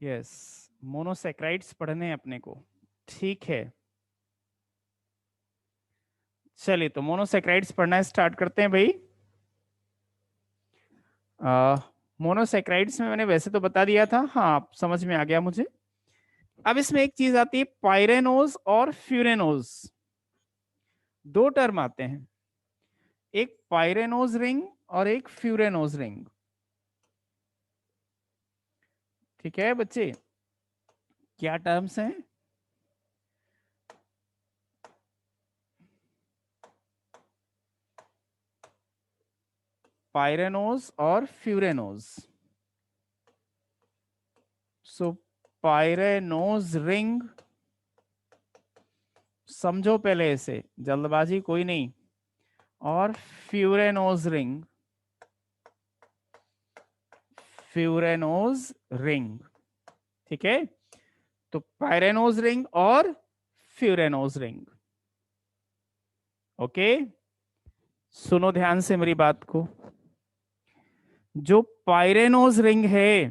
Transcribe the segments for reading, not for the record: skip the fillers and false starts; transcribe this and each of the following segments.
Yes, monosaccharides पढ़ने हैं अपने को। ठीक है, चलिए तो मोनोसेक्राइड्स पढ़ना स्टार्ट करते हैं भाई। मोनोसेक्राइड्स में मैंने वैसे तो बता दिया था, हाँ आप समझ में आ गया मुझे। अब इसमें एक चीज आती है, पायरेनोज और फ्यूरेनोज, दो टर्म आते हैं, एक पायरेनोज रिंग और एक फ्यूरेनोज रिंग। ठीक है बच्चे, क्या टर्म्स हैं? पायरेनोज और फ्यूरेनोज। सो पायरेनोज रिंग, समझो पहले इसे, जल्दबाजी कोई नहीं, और फ्यूरेनोज रिंग, फ्यूरेनोज रिंग। ठीक है, तो पायरेनोज रिंग और फ्यूरेनोज रिंग। ओके, सुनो ध्यान से मेरी बात को। जो पायरेनोज रिंग है,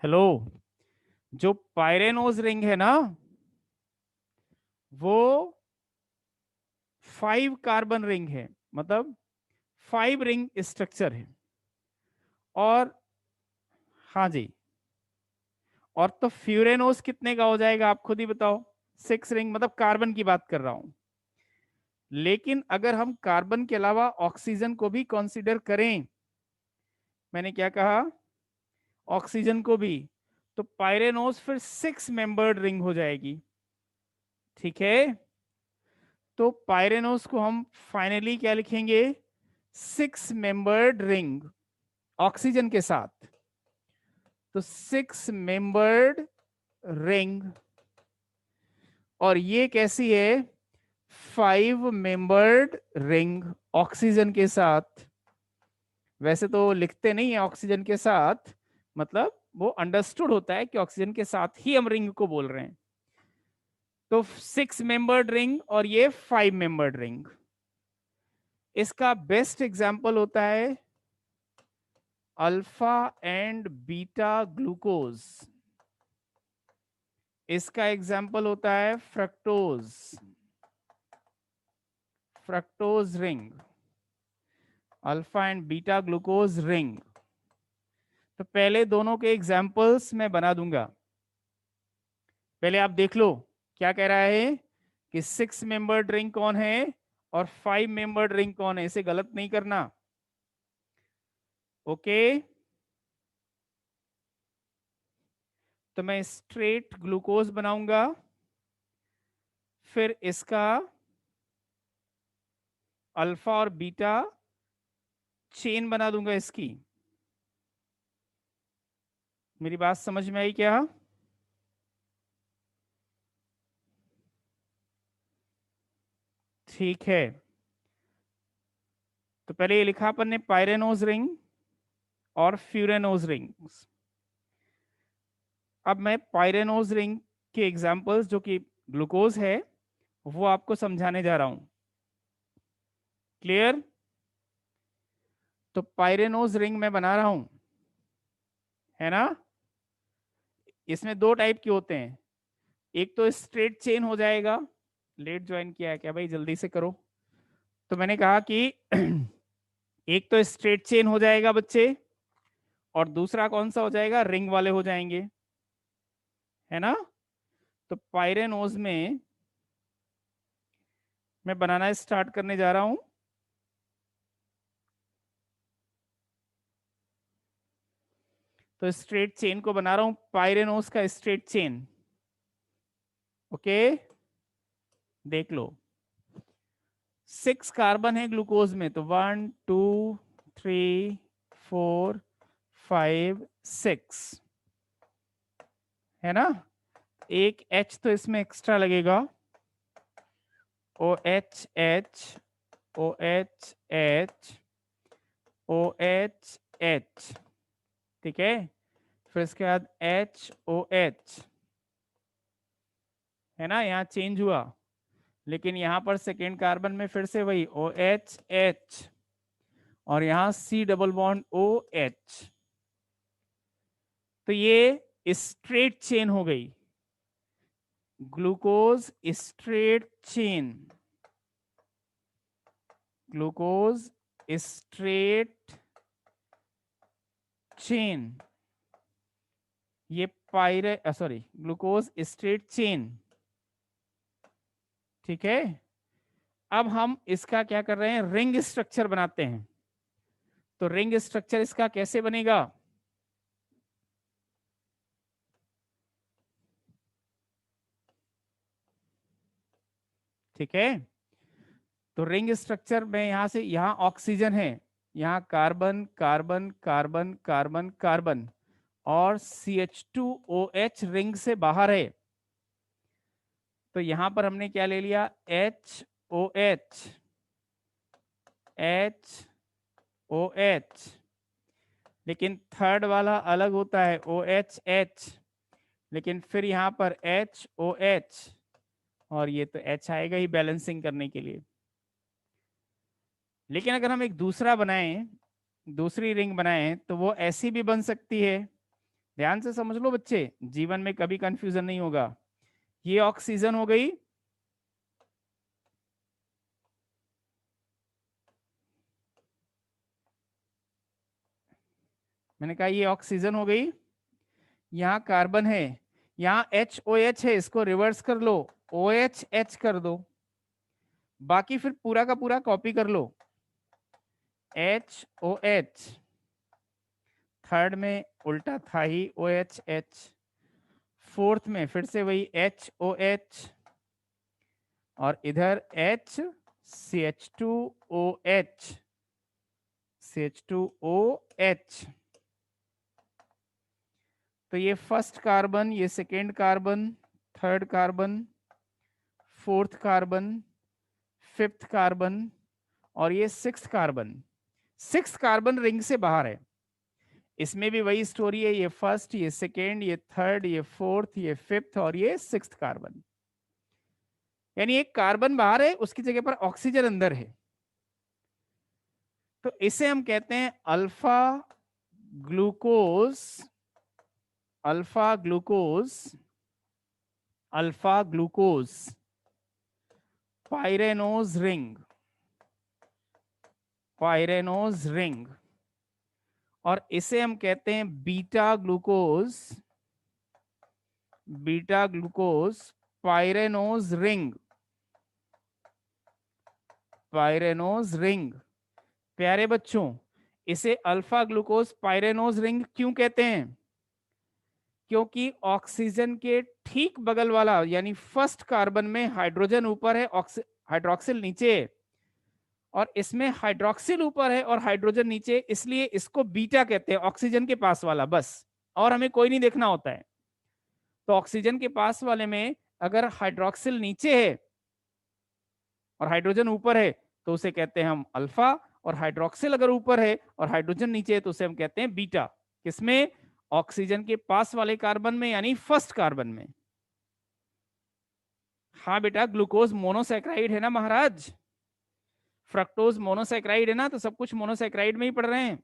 हेलो, जो पायरेनोज रिंग है ना, वो 5 कार्बन रिंग है, मतलब 5 रिंग स्ट्रक्चर है। और हाँ जी, और तो फ्यूरेनोस कितने का हो जाएगा आप खुद ही बताओ। 6 रिंग, मतलब कार्बन की बात कर रहा हूं। लेकिन अगर हम कार्बन के अलावा ऑक्सीजन को भी कंसीडर करें, मैंने क्या कहा, ऑक्सीजन को भी, तो पायरेनोस फिर 6 मेंबर्ड रिंग हो जाएगी। ठीक है, तो पायरेनोस को हम फाइनली क्या लिखेंगे, 6 मेंबर्ड रिंग ऑक्सीजन के साथ। तो 6 मेंबर्ड रिंग, और ये कैसी है, 5 मेंबर्ड रिंग ऑक्सीजन के साथ। वैसे तो लिखते नहीं है ऑक्सीजन के साथ, मतलब वो अंडरस्टूड होता है कि ऑक्सीजन के साथ ही हम रिंग को बोल रहे हैं। तो 6 मेंबर्ड रिंग और ये 5 मेंबर्ड रिंग। इसका बेस्ट एग्जाम्पल होता है अल्फा एंड बीटा ग्लूकोज। इसका एग्जाम्पल होता है fructose, fructose ring, alpha and beta glucose ring. तो पहले दोनों के एग्जाम्पल्स मैं बना दूंगा, पहले आप देख लो क्या कह रहा है कि 6 मेंबर्ड रिंग कौन है और 5 मेंबर्ड रिंग कौन है, इसे गलत नहीं करना। ओके, तो मैं स्ट्रेट ग्लूकोज बनाऊंगा, फिर इसका अल्फा और बीटा चेन बना दूंगा इसकी। मेरी बात समझ में आई क्या? ठीक है, तो पहले ये लिखा अपन ने पायरेनोज रिंग और फ्यूरेनोज रिंग्स। अब मैं पायरेनोज रिंग के एग्जांपल्स जो कि ग्लूकोज है वो आपको समझाने जा रहा हूं। क्लियर? तो पायरेनोज रिंग मैं बना रहा हूं, है ना। इसमें दो टाइप के होते हैं, एक तो स्ट्रेट चेन हो जाएगा। लेट ज्वाइन किया है क्या भाई, जल्दी से करो। तो मैंने कहा कि एक तो स्ट्रेट चेन हो जाएगा बच्चे, और दूसरा कौन सा हो जाएगा, रिंग वाले हो जाएंगे, है ना। तो पायरेनोज में मैं बनाना स्टार्ट करने जा रहा हूं। तो स्ट्रेट चेन को बना रहा हूं, पायरेनोज का स्ट्रेट चेन। ओके, देख लो 6 कार्बन है ग्लूकोज में, तो 1 2 3 4 5 6, है ना। एक H तो इसमें एक्स्ट्रा लगेगा, OH OH OH, ठीक है। फिर इसके बाद HOH, है ना, यहाँ चेंज हुआ, लेकिन यहाँ पर सेकेंड कार्बन में फिर से वही OH, और यहाँ C डबल बॉन्ड OH। तो ये स्ट्रेट चेन हो गई, glucose straight chain, glucose straight chain, ये पायरे सॉरी ग्लूकोज स्ट्रेट चेन। ठीक है, अब हम इसका क्या कर रहे हैं, रिंग स्ट्रक्चर बनाते हैं। तो रिंग स्ट्रक्चर इसका कैसे बनेगा, ठीक है। तो रिंग स्ट्रक्चर में यहां से यहां ऑक्सीजन है, यहाँ carbon carbon carbon carbon carbon और CH2OH रिंग से बाहर है। तो यहां पर हमने क्या ले लिया, HOH, HOH, लेकिन थर्ड वाला अलग होता है OHH, लेकिन फिर यहाँ पर HOH, और ये तो H आएगा ही बैलेंसिंग करने के लिए। लेकिन अगर हम एक दूसरा बनाएं, दूसरी रिंग बनाएं, तो वो ऐसी भी बन सकती है। ध्यान से समझ लो बच्चे, जीवन में कभी कंफ्यूजन नहीं होगा। ये ऑक्सीजन हो गई, मैंने कहा ये ऑक्सीजन हो गई, यहाँ कार्बन है, यहाँ HOH है, इसको रिवर्स कर लो, OHH कर दो, बाकी फिर पूरा का पूरा कॉपी कर लो, HOH, थर्ड में उल्टा था ही OHH, फोर्थ में फिर से वही HOH, और इधर CH2OH, CH2OH। तो ये फर्स्ट कार्बन, ये second carbon, third carbon, fourth carbon, fifth carbon, और ये sixth carbon. Sixth carbon ring से बाहर है। इसमें भी वही स्टोरी है, ये फर्स्ट, ये सेकेंड, ये थर्ड, ये फोर्थ, ये फिफ्थ, और ये सिक्स्थ कार्बन। यानी एक कार्बन बाहर है, उसकी जगह पर ऑक्सीजन अंदर है। तो इसे हम कहते हैं alpha glucose, alpha glucose, alpha glucose pyranose ring, pyranose ring. और इसे हम कहते हैं beta glucose, beta glucose pyranose ring, pyranose ring. प्यारे बच्चों, इसे अल्फा ग्लूकोज पाइरेनोज रिंग क्यों कहते हैं, क्योंकि ऑक्सीजन के ठीक बगल वाला यानी फर्स्ट कार्बन में हाइड्रोजन ऊपर है, हाइड्रोक्सिल नीचे है, और इसमें हाइड्रोक्सिल ऊपर है और हाइड्रोजन नीचे, इसलिए इसको बीटा कहते हैं, ऑक्सीजन के पास वाला बस, और हमें कोई नहीं देखना होता है। तो ऑक्सीजन के पास वाले में अगर हाइड्रोक्सिल नीचे है और हाइड्रोजन ऊपर है तो उसे कहते हैं हम अल्फा, और हाइड्रोक्सिल अगर ऊपर है और हाइड्रोजन नीचे है तो उसे हम कहते हैं बीटा। किसमें, ऑक्सीजन के पास वाले कार्बन में, यानी फर्स्ट कार्बन में। हाँ बेटा, ग्लूकोज मोनोसैक्राइड है ना महाराज, फ्रक्टोज मोनोसैक्राइड है ना, तो सब कुछ मोनोसैक्राइड में ही पढ़ रहे हैं।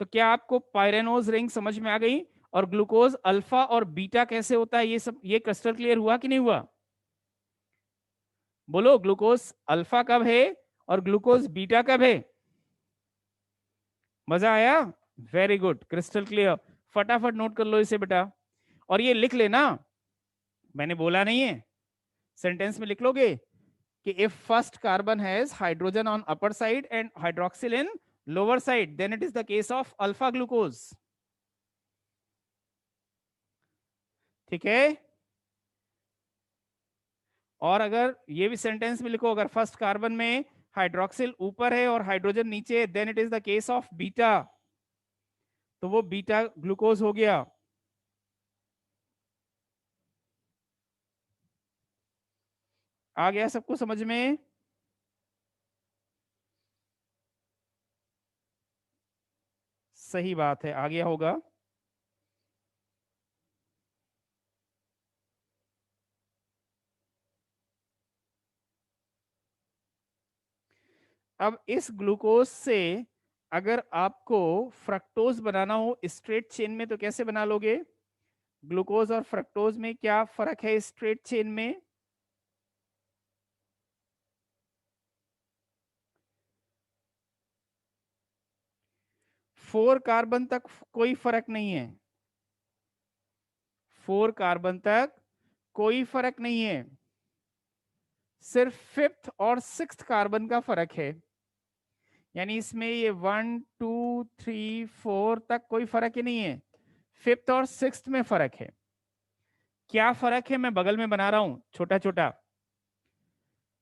तो क्या आपको पाइरेनोज रिंग समझ में आ गई, और ग्लूकोज अल्फा और बीटा कैसे होता है, ये सब, ये क्रिस्टल क्लियर हुआ कि नहीं हुआ? बोलो, ग्लूकोज अल्फा कब है और ग्लूकोज बीटा कब है? मजा आया? Very good, crystal clear. फटाफट नोट कर लो इसे बेटा, और ये लिख लेना, मैंने बोला नहीं है, सेंटेंस में लिख लोगे कि if first carbon has hydrogen on upper side and hydroxyl in lower side, then it is the case of alpha glucose. ठीक है, और अगर ये भी सेंटेंस में लिखो, अगर फर्स्ट कार्बन में हाइड्रोक्सिल ऊपर है और हाइड्रोजन नीचे, then it is the case of beta, तो वो बीटा ग्लूकोज हो गया। आ गया सबको समझ में? सही बात है, आ गया होगा। अब इस ग्लूकोज से अगर आपको फ्रक्टोज बनाना हो स्ट्रेट चेन में तो कैसे बना लोगे? ग्लूकोज और फ्रक्टोज में क्या फर्क है स्ट्रेट चेन में? 4 कार्बन तक कोई फर्क नहीं है। 4 कार्बन तक कोई फर्क नहीं है, सिर्फ 5th और 6th कार्बन का फर्क है। यानी इसमें ये 1 2 3 4 तक कोई फर्क ही नहीं है, 5th और 6th में फर्क है। क्या फर्क है मैं बगल में बना रहा हूं छोटा छोटा,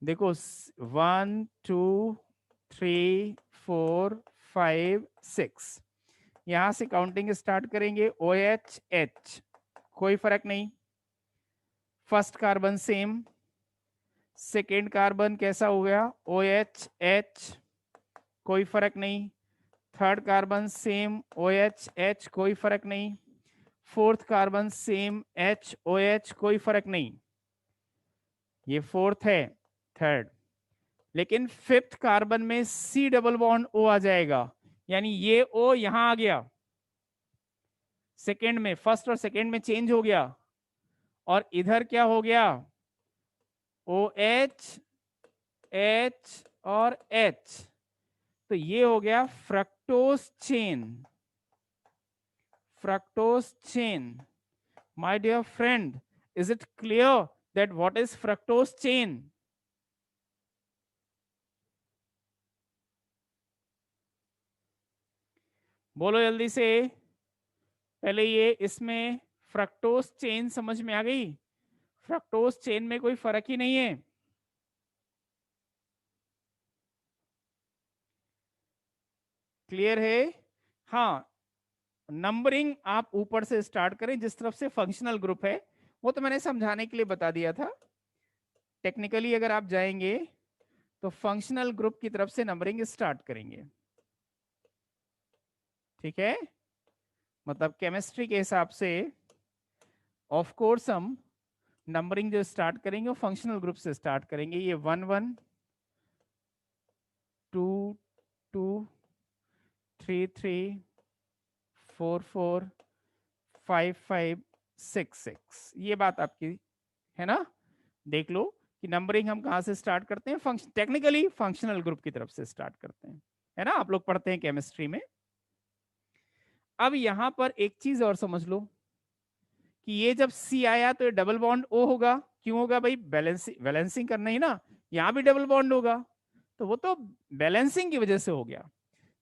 देखो 1 2 3 4 5 6, यहां से काउंटिंग स्टार्ट करेंगे। ओ एच एच कोई फर्क नहीं, first carbon same, second carbon कैसा हो गया? ओ एच एच कोई फर्क नहीं, third carbon same O H H कोई फर्क नहीं, fourth carbon same H O H कोई फर्क नहीं। ये फोर्थ है, थर्ड, लेकिन फिफ्थ कार्बन में सी डबल बॉन्ड ओ आ जाएगा, यानी ये ओ यहां आ गया, सेकेंड में, फर्स्ट और सेकेंड में चेंज हो गया, और इधर क्या हो गया? ओ एच एच और एच, तो ये हो गया fructose chain. Fructose chain, my dear friend, is it clear that what is fructose chain? बोलो जल्दी से, पहले ये इसमें फ्रक्टोज चेन समझ में आ गई? फ्रक्टोज चेन में कोई फर्क ही नहीं है। क्लियर है? हाँ, नंबरिंग आप ऊपर से स्टार्ट करें, जिस तरफ से फंक्शनल ग्रुप है वो तो मैंने समझाने के लिए बता दिया था। टेक्निकली अगर आप जाएंगे तो फंक्शनल ग्रुप की तरफ से नंबरिंग स्टार्ट करेंगे, ठीक है? मतलब केमिस्ट्री के हिसाब से ऑफ कोर्स हम नंबरिंग जो स्टार्ट करेंगे वो फंक्शनल ग्रुप से स्टार्ट करेंगे। ये 1 1 2 2 3 3 4 4 5 5 6 6, ये बात आपकी है ना? देख लो कि नंबरिंग हम कहां से स्टार्ट करते हैं, फंक्शन टेक्निकली फंक्शनल ग्रुप की तरफ से स्टार्ट करते हैं, है ना? आप लोग पढ़ते हैं केमिस्ट्री में। अब यहां पर एक चीज और समझ लो कि ये जब सी आया तो ये डबल बॉन्ड ओ होगा। क्यों होगा भाई? बैलेंसिंग, बैलेंसिंग करना ही ना, यहां भी डबल बॉन्ड होगा, तो वो तो बैलेंसिंग की वजह से हो गया।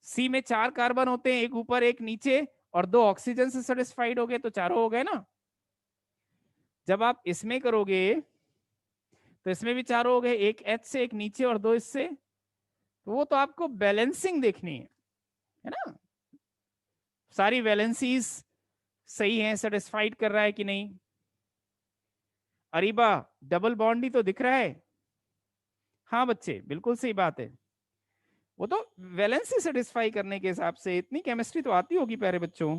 सी में 4 कार्बन होते हैं, एक ऊपर एक नीचे, और 2 ऑक्सीजन से सेटिस्फाइड हो गए, तो चारों हो गए ना। जब आप इसमें करोगे तो इसमें भी चारों हो गए, एक एच से, एक नीचे और 2 इससे, तो वो तो आपको बैलेंसिंग देखनी है ना? सारी वैलेंसीज सही है, सेटिस्फाइड कर रहा है कि नहीं? अरीबा, डबल बॉन्ड ही तो दिख रहा है। हाँ बच्चे, बिल्कुल सही बात है, वो तो वैलेंसी सेटिस्फाई करने के हिसाब से। इतनी केमिस्ट्री तो आती होगी प्यारे बच्चों।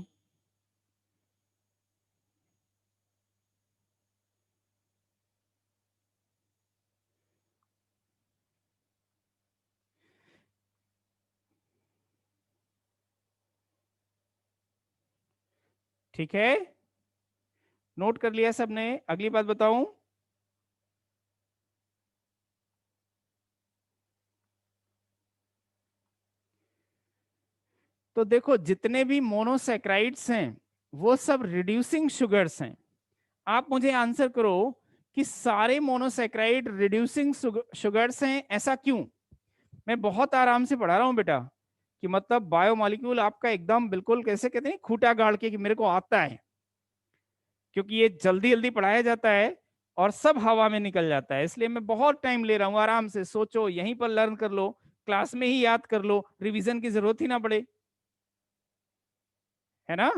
ठीक है, नोट कर लिया सबने? अगली बात बताऊं, तो देखो जितने भी मोनोसैक्राइड्स हैं वो सब रिड्यूसिंग शुगर्स हैं। आप मुझे आंसर करो कि सारे मोनोसैक्राइड रिड्यूसिंग शुगर्स हैं, ऐसा क्यों? मैं बहुत आराम से पढ़ा रहा हूं बेटा, कि मतलब बायोमोलिक्यूल आपका एकदम बिल्कुल कैसे कहते हैं, खूटा गाड़ के, कि मेरे को आता है, क्योंकि ये जल्दी जल्दी पढ़ाया जाता है और सब हवा में निकल जाता है, इसलिए मैं बहुत टाइम ले रहा हूँ। आराम से सोचो, यहीं पर लर्न कर लो, क्लास में ही याद कर लो, रिवीजन की जरूरत ही ना पड़े, है ना?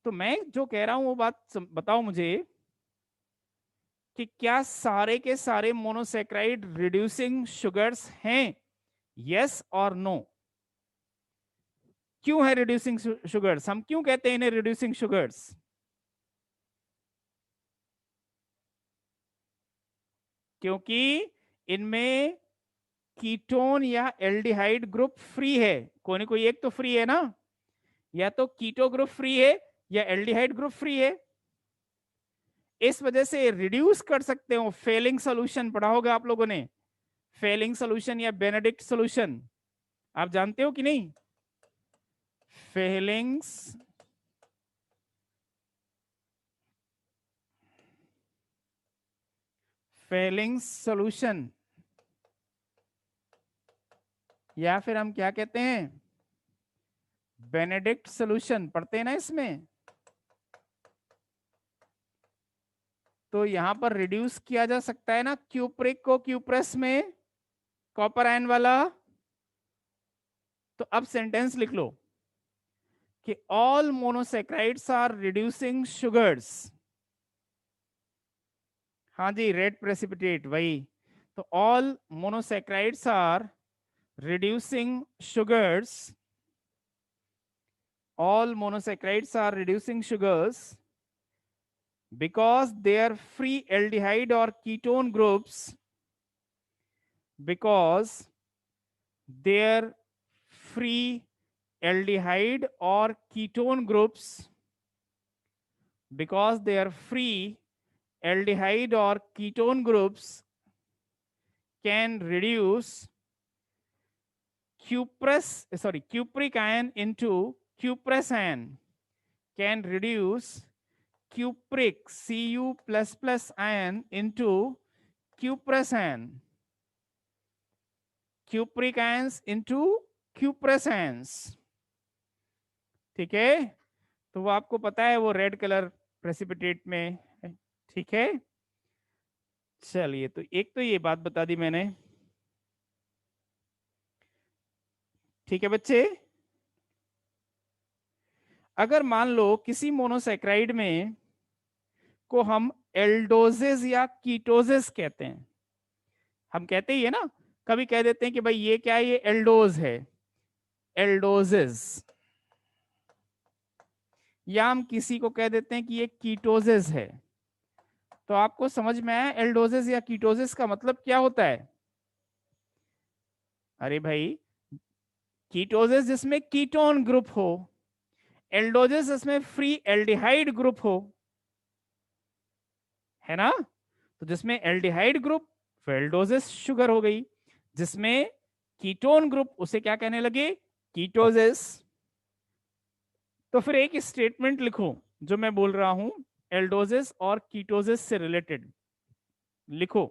तो मैं जो कह रहा हूं वो बात बताओ मुझे कि क्या सारे के सारे मोनोसेक्राइड रिड्यूसिंग शुगर्स हैं? यस और नो? क्यों है रिड्यूसिंग शुगर्स? हम क्यों कहते हैं इन्हें रिड्यूसिंग शुगर्स? क्योंकि इनमें कीटोन या एल्डिहाइड ग्रुप फ्री है, कोई ना कोई एक तो फ्री है ना, या तो कीटो ग्रुप फ्री है या एल्डिहाइड ग्रुप फ्री है। इस वजह से रिड्यूस कर सकते हो। फेलिंग सोल्यूशन पढ़ा होगा आप लोगों ने, फेलिंग सोल्यूशन या बेनेडिक्ट सोल्यूशन, आप जानते हो कि नहीं? फेलिंग्स फेलिंग्स सोल्यूशन, या फिर हम क्या कहते हैं, बेनेडिक्ट सोल्यूशन पढ़ते हैं ना इसमें। तो यहां पर रिड्यूस किया जा सकता है ना क्यूप्रिक को क्यूप्रेस में, कॉपर आयन वाला। तो अब सेंटेंस लिख लो कि all monosaccharides are reducing sugars. हाँ जी, रेड प्रेसिपिटेट वही। तो all monosaccharides are reducing sugars, all monosaccharides are reducing sugars because their free aldehyde or ketone groups, because their free aldehyde or ketone groups, because their free aldehyde or ketone groups can reduce cupric ion into cuprous ion, can reduce cupric Cu++ ion into cuprous ion, cupric ions into cuprous ions। ठीक है, तो वो आपको पता है, वो red colour precipitate में है। ठीक है, चलिए, तो एक तो ये बात बता दी मैंने। ठीक है बच्चे, अगर मान लो किसी मोनोसेक्राइड में को हम एल्डोजेस या कीटोजेस कहते हैं, हम कहते ही है ना, कभी कह देते हैं कि भाई ये क्या है, ये एल्डोज है, एल्डोजेस, या हम किसी को कह देते हैं कि ये कीटोजेस है। तो आपको समझ में आया एल्डोजेस या कीटोजेस का मतलब क्या होता है? अरे भाई, कीटोजेस जिसमें कीटोन ग्रुप हो, एल्डोजेस जिसमें फ्री एल्डिहाइड ग्रुप हो, है ना। तो जिसमें एल्डिहाइड ग्रुप, एल्डोजेस शुगर हो गई, जिसमें कीटोन ग्रुप उसे क्या कहने लगे, कीटोजेस। तो फिर एक स्टेटमेंट लिखो जो मैं बोल रहा हूं एल्डोजेस और कीटोजेस से रिलेटेड। लिखो,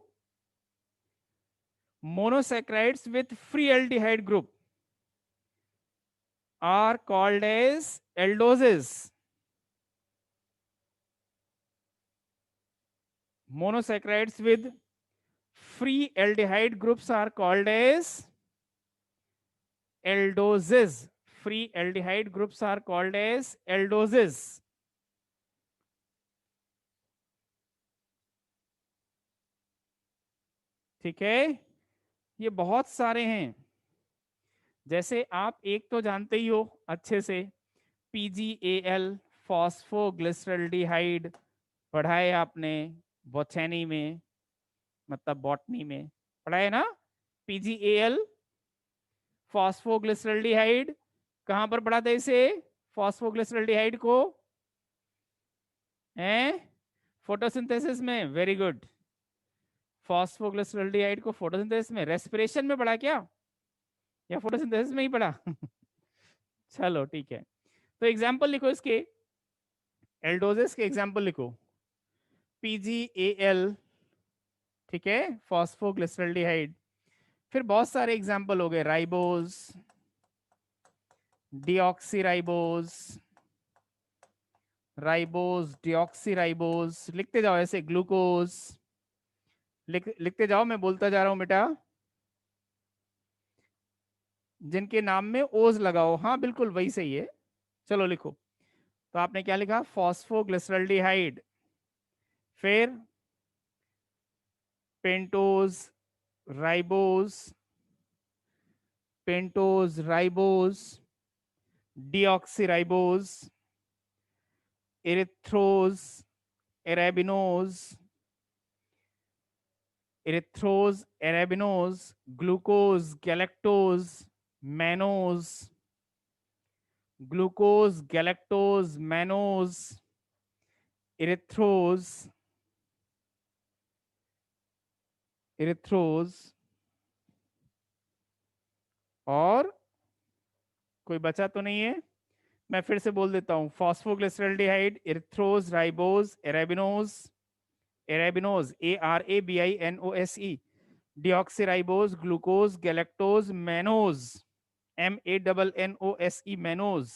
monosaccharides with free aldehyde group are called as aldoses, monosaccharides with free aldehyde groups are called as aldoses, free aldehyde groups are called as aldoses। ठीक है, ये बहुत सारे हैं, जैसे आप एक तो जानते ही हो अच्छे से, PgAl, फॉस्फोग्लिसरल्डिहाइड, पढ़ा है आपने बोटैनी में, मतलब बॉटनी में पढ़ा है ना। PgAl, फॉस्फोग्लिसरल्डिहाइड, कहां पर पढ़ा था इसे, फॉस्फोग्लिसरल्डिहाइड को, हैं, फोटोसिंथेसिस में, वेरी गुड। फॉस्फोग्लिसरल्डिहाइड को फोटोसिंथेसिस में, रेस्पिरेशन में पढ़ा क्या, या फोटोसिंथेसिस में ही पढ़ा? चलो ठीक है, तो एग्जांपल लिखो इसके, एल्डोजेस के एग्जांपल लिखो, PgAl, ठीक है, फॉस्फोग्लिसरल्डिहाइड। फिर बहुत सारे एग्जांपल हो गए, राइबोज, डिऑक्सीराइबोज, राइबोज, डिऑक्सीराइबोज, लिखते जाओ ऐसे, ग्लूकोज, लिखते जाओ, मैं बोलता जा रहा हूं बेटा, जिनके नाम में ओज लगाओ, हाँ बिल्कुल वही सही है। चलो लिखो, तो आपने क्या लिखा, फॉस्फोग्लिसरल्डिहाइड, फिर pentose, ribose, pentose, ribose, deoxyribose, erythrose, arabinose, erythrose, arabinose, glucose, galactose, mannose, glucose, galactose, mannose, erythrose, और कोई बचा तो नहीं है? मैं फिर से बोल देता हूं, phosphoglyceraldehyde, erythrose, ribose, arabinose, ARABINOSE, deoxyribose, glucose, galactose, mannose, MANNOSE, mannose,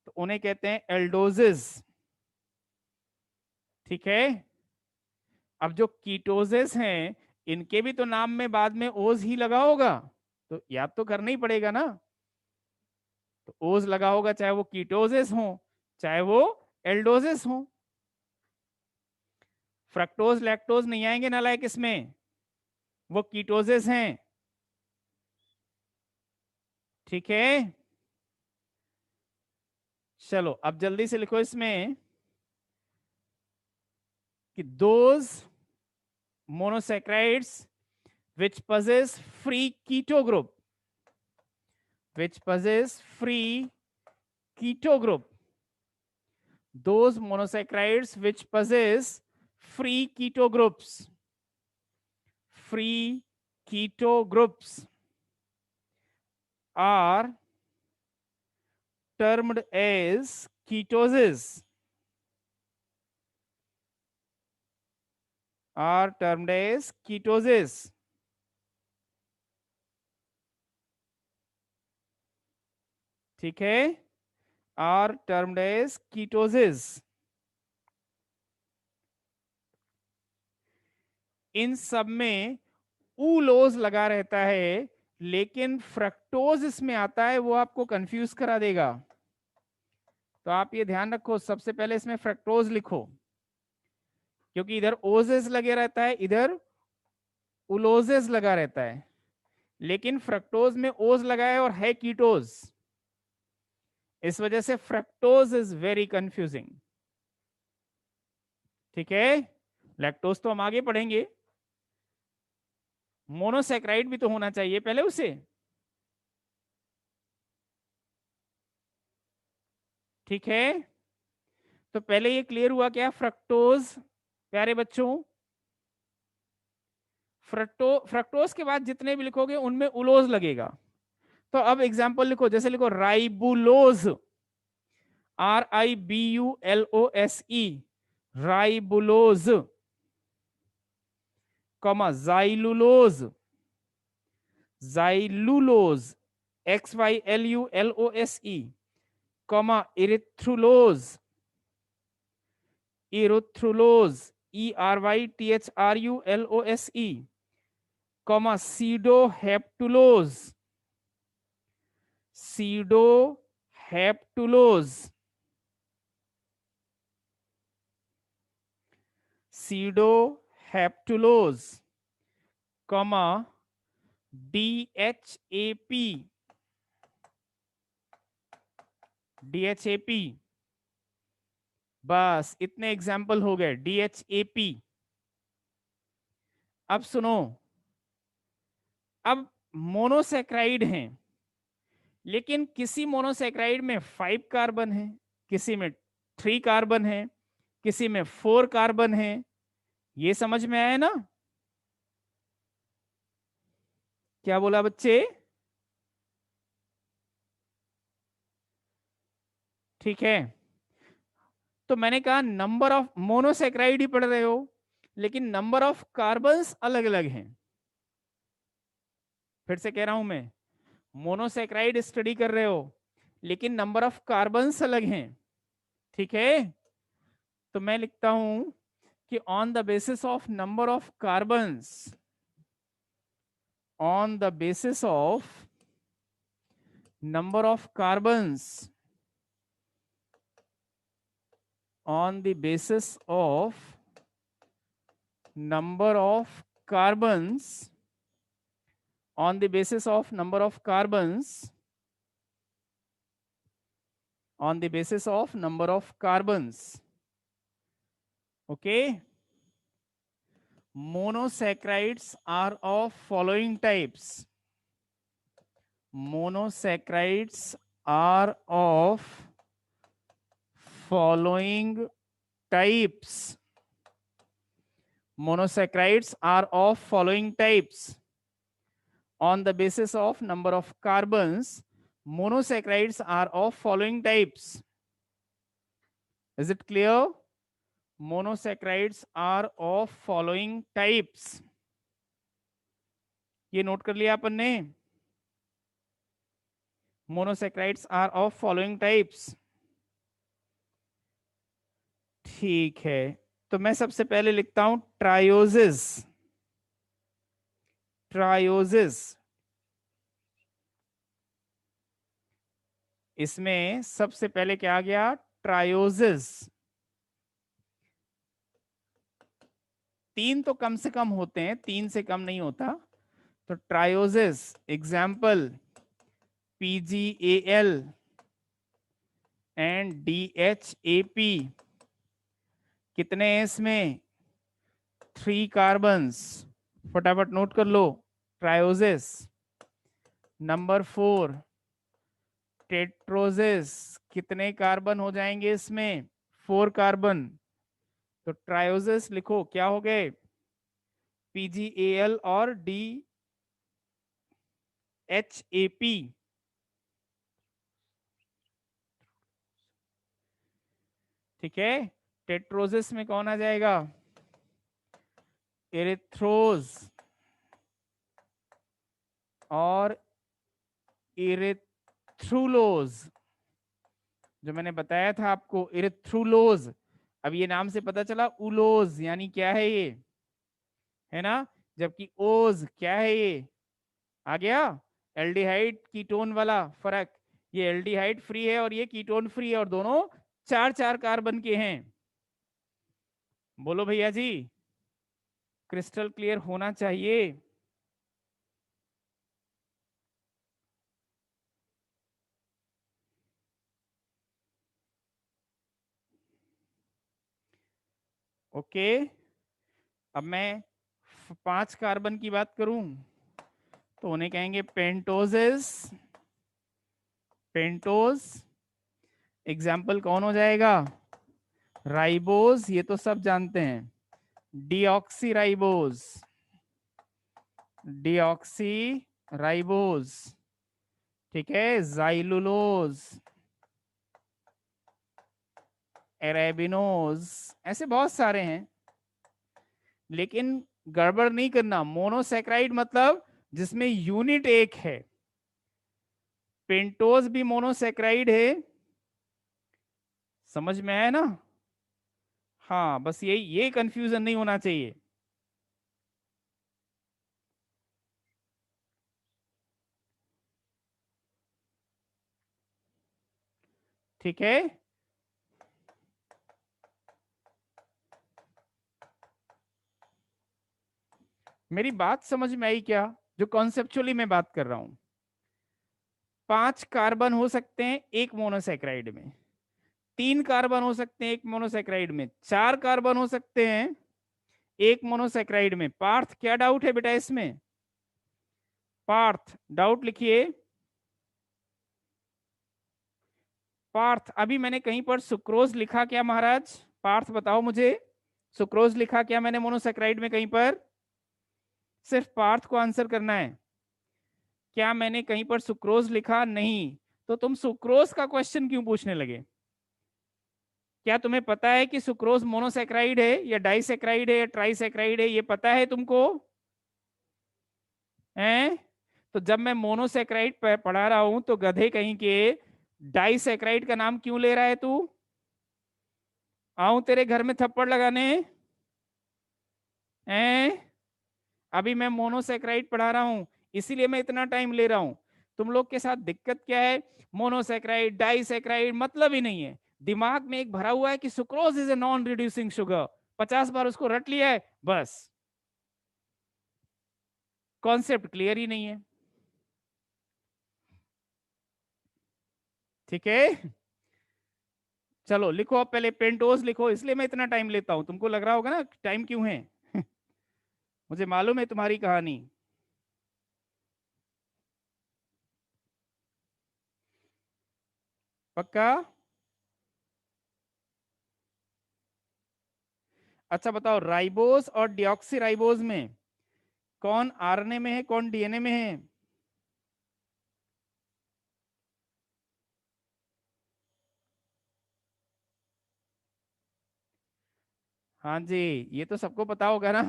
तो उन्हें कहते हैं एल्डोजेस। ठीक है, अब जो कीटोजेस हैं, इनके भी तो नाम में बाद में ओज ही लगा होगा, तो याद तो करना ही पड़ेगा ना। तो ओज लगा होगा, चाहे वो कीटोजेस हो चाहे वो एल्डोजेस हो। फ्रक्टोज लैक्टोज नहीं आएंगे नालायक इसमें, वो कीटोजेस हैं। ठीक है, चलो अब जल्दी से लिखो इसमें कि those monosaccharides which possess free keto group, which possess free keto group, those monosaccharides which possess free keto groups, free keto groups are termed as ketoses, are termed as ketoses। ठीक है, are termed as ketoses। इन सब में ऊलोज लगा रहता है, लेकिन fructose इसमें आता है, वो आपको कंफ्यूज करा देगा। तो आप ये ध्यान रखो, सबसे पहले इसमें फ्रक्टोज लिखो, क्योंकि इधर ओजेस लगे रहता है, इधर उलोजेस लगा रहता है, लेकिन फ्रक्टोज में ओज लगा है और है कीटोज, इस वजह से फ्रक्टोज इज वेरी कंफ्यूजिंग। ठीक है, लैक्टोज तो हम आगे पढ़ेंगे, मोनोसैकेराइड भी तो होना चाहिए पहले उसे। ठीक है, तो पहले ये क्लियर हुआ क्या, फ्रक्टोज प्यारे बच्चों, फ्रक्टोज के बाद जितने भी लिखोगे उनमें उलोज लगेगा। तो अब एग्जांपल लिखो, जैसे लिखो ribulose, RIBULOSE, ribulose, comma xylulose, xylulose, XYLULOSE, comma erythrulose, erythrulose, ERYTHRULOSE, comma sedoheptulose, sedoheptulose, sedoheptulose, comma DHAP, DHAP। बस इतने एग्जाम्पल हो गए, DHAP। अब सुनो, अब मोनोसैकेराइड हैं, लेकिन किसी मोनोसैकेराइड में 5 कार्बन है, किसी में 3 कार्बन है, किसी में 4 कार्बन है। ये समझ में आया ना? क्या बोला बच्चे? ठीक है, तो मैंने कहा नंबर ऑफ मोनोसैकेराइड ही पढ़ रहे हो, लेकिन नंबर ऑफ कार्बन्स अलग अलग हैं। फिर से कह रहा हूं मैं, मोनोसैकेराइड स्टडी कर रहे हो, लेकिन नंबर ऑफ कार्बन्स अलग हैं। ठीक है, तो मैं लिखता हूं कि on the basis of number of carbons, on the basis of number of carbons, on the basis of number of carbons, on the basis of number of carbons, on the basis of number of carbons, okay, monosaccharides are of following types. Monosaccharides are of following types. Monosaccharides are of following types. On the basis of number of carbons, monosaccharides are of following types. Is it clear? Monosaccharides are of following types. ये note कर लिया अपन ने. Monosaccharides are of following types. ठीक है, तो मैं सबसे पहले लिखता हूं ट्रायोसिस. ट्रायोसिस, इसमें सबसे पहले क्या आ गया? ट्रायोसिस. 3 तो कम से कम होते हैं, 3 से कम नहीं होता. तो ट्रायोसिस एग्जाम्पल PgAl एंड DHAP. कितने हैं इसमें? 3 कार्बन्स. फटाफट नोट कर लो. ट्रायोसिस. नंबर 4 टेट्रोसिस. कितने कार्बन हो जाएंगे इसमें? 4 कार्बन. तो ट्रायोसिस लिखो, क्या हो गए? PgAl और DHAP. ठीक है, टेट्रोसिस में कौन आ जाएगा? एरिथ्रोज और इरिथ्रुलोज. जो मैंने बताया था आपको, इरिथ्रुलोज. अब ये नाम से पता चला उलोज यानी क्या है ये, है ना? जबकि ओज क्या है ये? आ गया एल्डिहाइड कीटोन वाला फर्क. ये एल्डिहाइड फ्री है और ये कीटोन फ्री है, और दोनों 4 कार्बन के हैं. बोलो भैया जी, क्रिस्टल क्लियर होना चाहिए. ओके. अब मैं 5 कार्बन की बात करूं तो उन्हें कहेंगे पेंटोजेस. पेंटोज एग्जाम्पल कौन हो जाएगा? राइबोज, ये तो सब जानते हैं. Deoxy ribose. Deoxy ribose. ठीक है, जाइलुलोज, एरेबिनोज, ऐसे बहुत सारे हैं. लेकिन गड़बड़ नहीं करना. मोनोसैक्राइड मतलब जिसमें यूनिट एक है. पेंटोज भी मोनोसैक्राइड है. समझ में आया ना? हाँ, बस ये कंफ्यूजन नहीं होना चाहिए. ठीक है, मेरी बात समझ में आई क्या? जो कॉन्सेप्चुअली मैं बात कर रहा हूं. 5 कार्बन हो सकते हैं एक मोनोसैक्राइड में. 3 कार्बन हो सकते हैं एक मोनोसैक्राइड में. 4 कार्बन हो सकते हैं एक मोनोसैक्राइड में. पार्थ, क्या डाउट है बेटा इसमें? पार्थ, डाउट लिखिए. पार्थ, अभी मैंने कहीं पर सुक्रोज लिखा क्या महाराज? पार्थ बताओ मुझे, सुक्रोज लिखा क्या मैंने मोनोसैक्राइड में कहीं पर? सिर्फ पार्थ को आंसर करना है. क्या मैंने कहीं पर सुक्रोज लिखा? नहीं. तो तुम सुक्रोज का क्वेश्चन क्यों पूछने लगे? क्या तुम्हें पता है कि सुक्रोज मोनोसैक्राइड है या डाइसैक्राइड है या ट्राइसैक्राइड है? ये पता है तुमको? हैं? तो जब मैं मोनोसैक्राइड पढ़ा रहा हूं तो गधे कहीं के डाइसैक्राइड का नाम क्यों ले रहा है तू? आऊं तेरे घर में थप्पड़ लगाने? हैं? अभी मैं मोनोसैक्राइड पढ़ा रहा हूं, इसीलिए मैं इतना टाइम ले रहा हूं. तुम लोग के साथ दिक्कत क्या है? मोनोसैक्राइड डाइसैक्राइड मतलब ही नहीं है. दिमाग में एक भरा हुआ है कि sucrose is a non reducing sugar. 50 बार उसको रट लिया है, बस. कॉन्सेप्ट क्लियर ही नहीं है. ठीक है, चलो लिखो. अब पहले पेंटोज लिखो, इसलिए मैं इतना टाइम लेता हूं. तुमको लग रहा होगा ना टाइम क्यों है. मुझे मालूम है तुम्हारी कहानी। पक्का? अच्छा बताओ, राइबोस और डिऑक्सीराइबोस में कौन आरएनए में है, कौन डीएनए में है? हाँ जी, ये तो सबको पता होगा ना।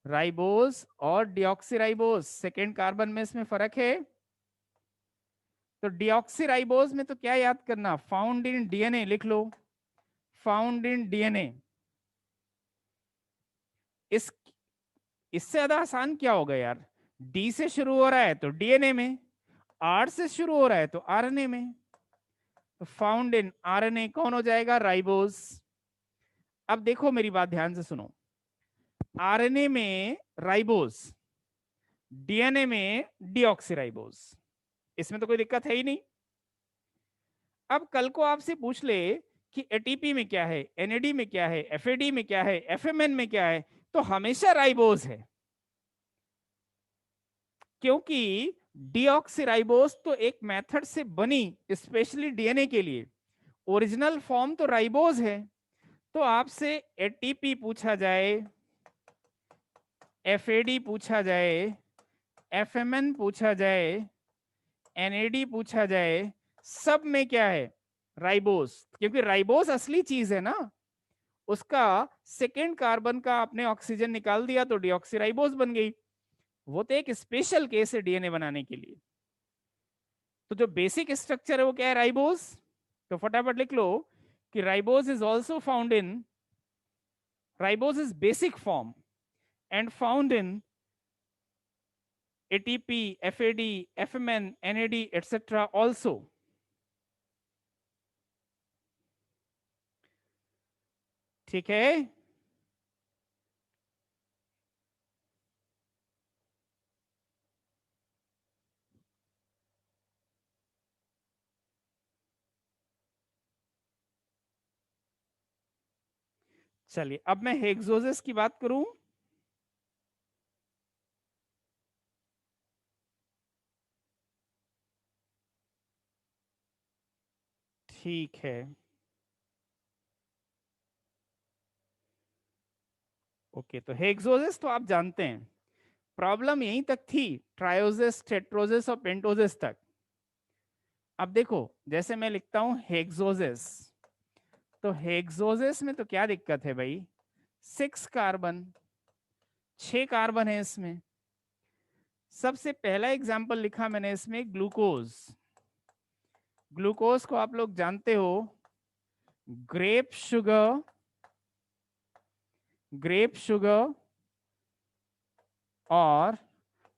राइबोस और डिऑक्सीराइबोस, सेकेंड कार्बन में इसमें फर्क है। तो डिऑक्सीराइबोस में तो क्या याद करना, फाउंड इन डीएनए लिख लो, फाउंड इन डीएनए। इस इससे ज्यादा आसान क्या होगा यार? डी से शुरू हो रहा है तो डीएनए में, आर से शुरू हो रहा है तो आरएनए में, तो फाउंड इन आरएनए कौन हो जाएगा? राइबोस। अब देखो मेरी बात ध्यान से सुनो, आरएनए में राइबोस, डीएनए में डीऑक्सीराइबोस, इसमें तो कोई दिक्कत है ही नहीं। अब कल को आपसे पूछ ले कि एटीपी में क्या है, एनएडी में क्या है, एफएडी में क्या है, एफएमएन में क्या है, तो हमेशा राइबोस है, क्योंकि डीऑक्सीराइबोस तो एक मेथड से बनी स्पेशली डीएनए के लिए, ओरिजिनल फॉर्म तो राइबोस है। तो आपसे एटीपी पूछा जाए, एफएडी पूछा जाए, एफएमएन पूछा जाए, एनएडी पूछा जाए, सब में क्या है? राइबोस, क्योंकि राइबोस असली चीज है ना। उसका सेकेंड कार्बन का आपने ऑक्सीजन निकाल दिया तो डीऑक्सीराइबोस बन गई। वो तो एक स्पेशल केस है डीएनए बनाने के लिए। तो जो बेसिक स्ट्रक्चर है वो क्या है? राइबोस। तो फटाफट लिख लो कि ribose is also found in, ribose is basic form and found in ATP, FAD, एफएमएन, NAD etcetera also. ठीक है? चलिए अब मैं हेक्सोसिस की बात करूं। ठीक है, ओके। तो हेक्सोसिस तो आप जानते हैं, प्रॉब्लम यहीं तक थी, ट्रायोसिस, टेट्रोसिस और पेंटोसिस तक। अब देखो, जैसे मैं लिखता हूं हेक्सोसिस, तो हेक्सोसिस में तो क्या दिक्कत है भाई? 6 कार्बन, 6 कार्बन है इसमें। सबसे पहला एग्जांपल लिखा मैंने इसमें ग्लूकोज। ग्लूकोज को आप लोग जानते हो, ग्रेप शुगर, ग्रेप शुगर और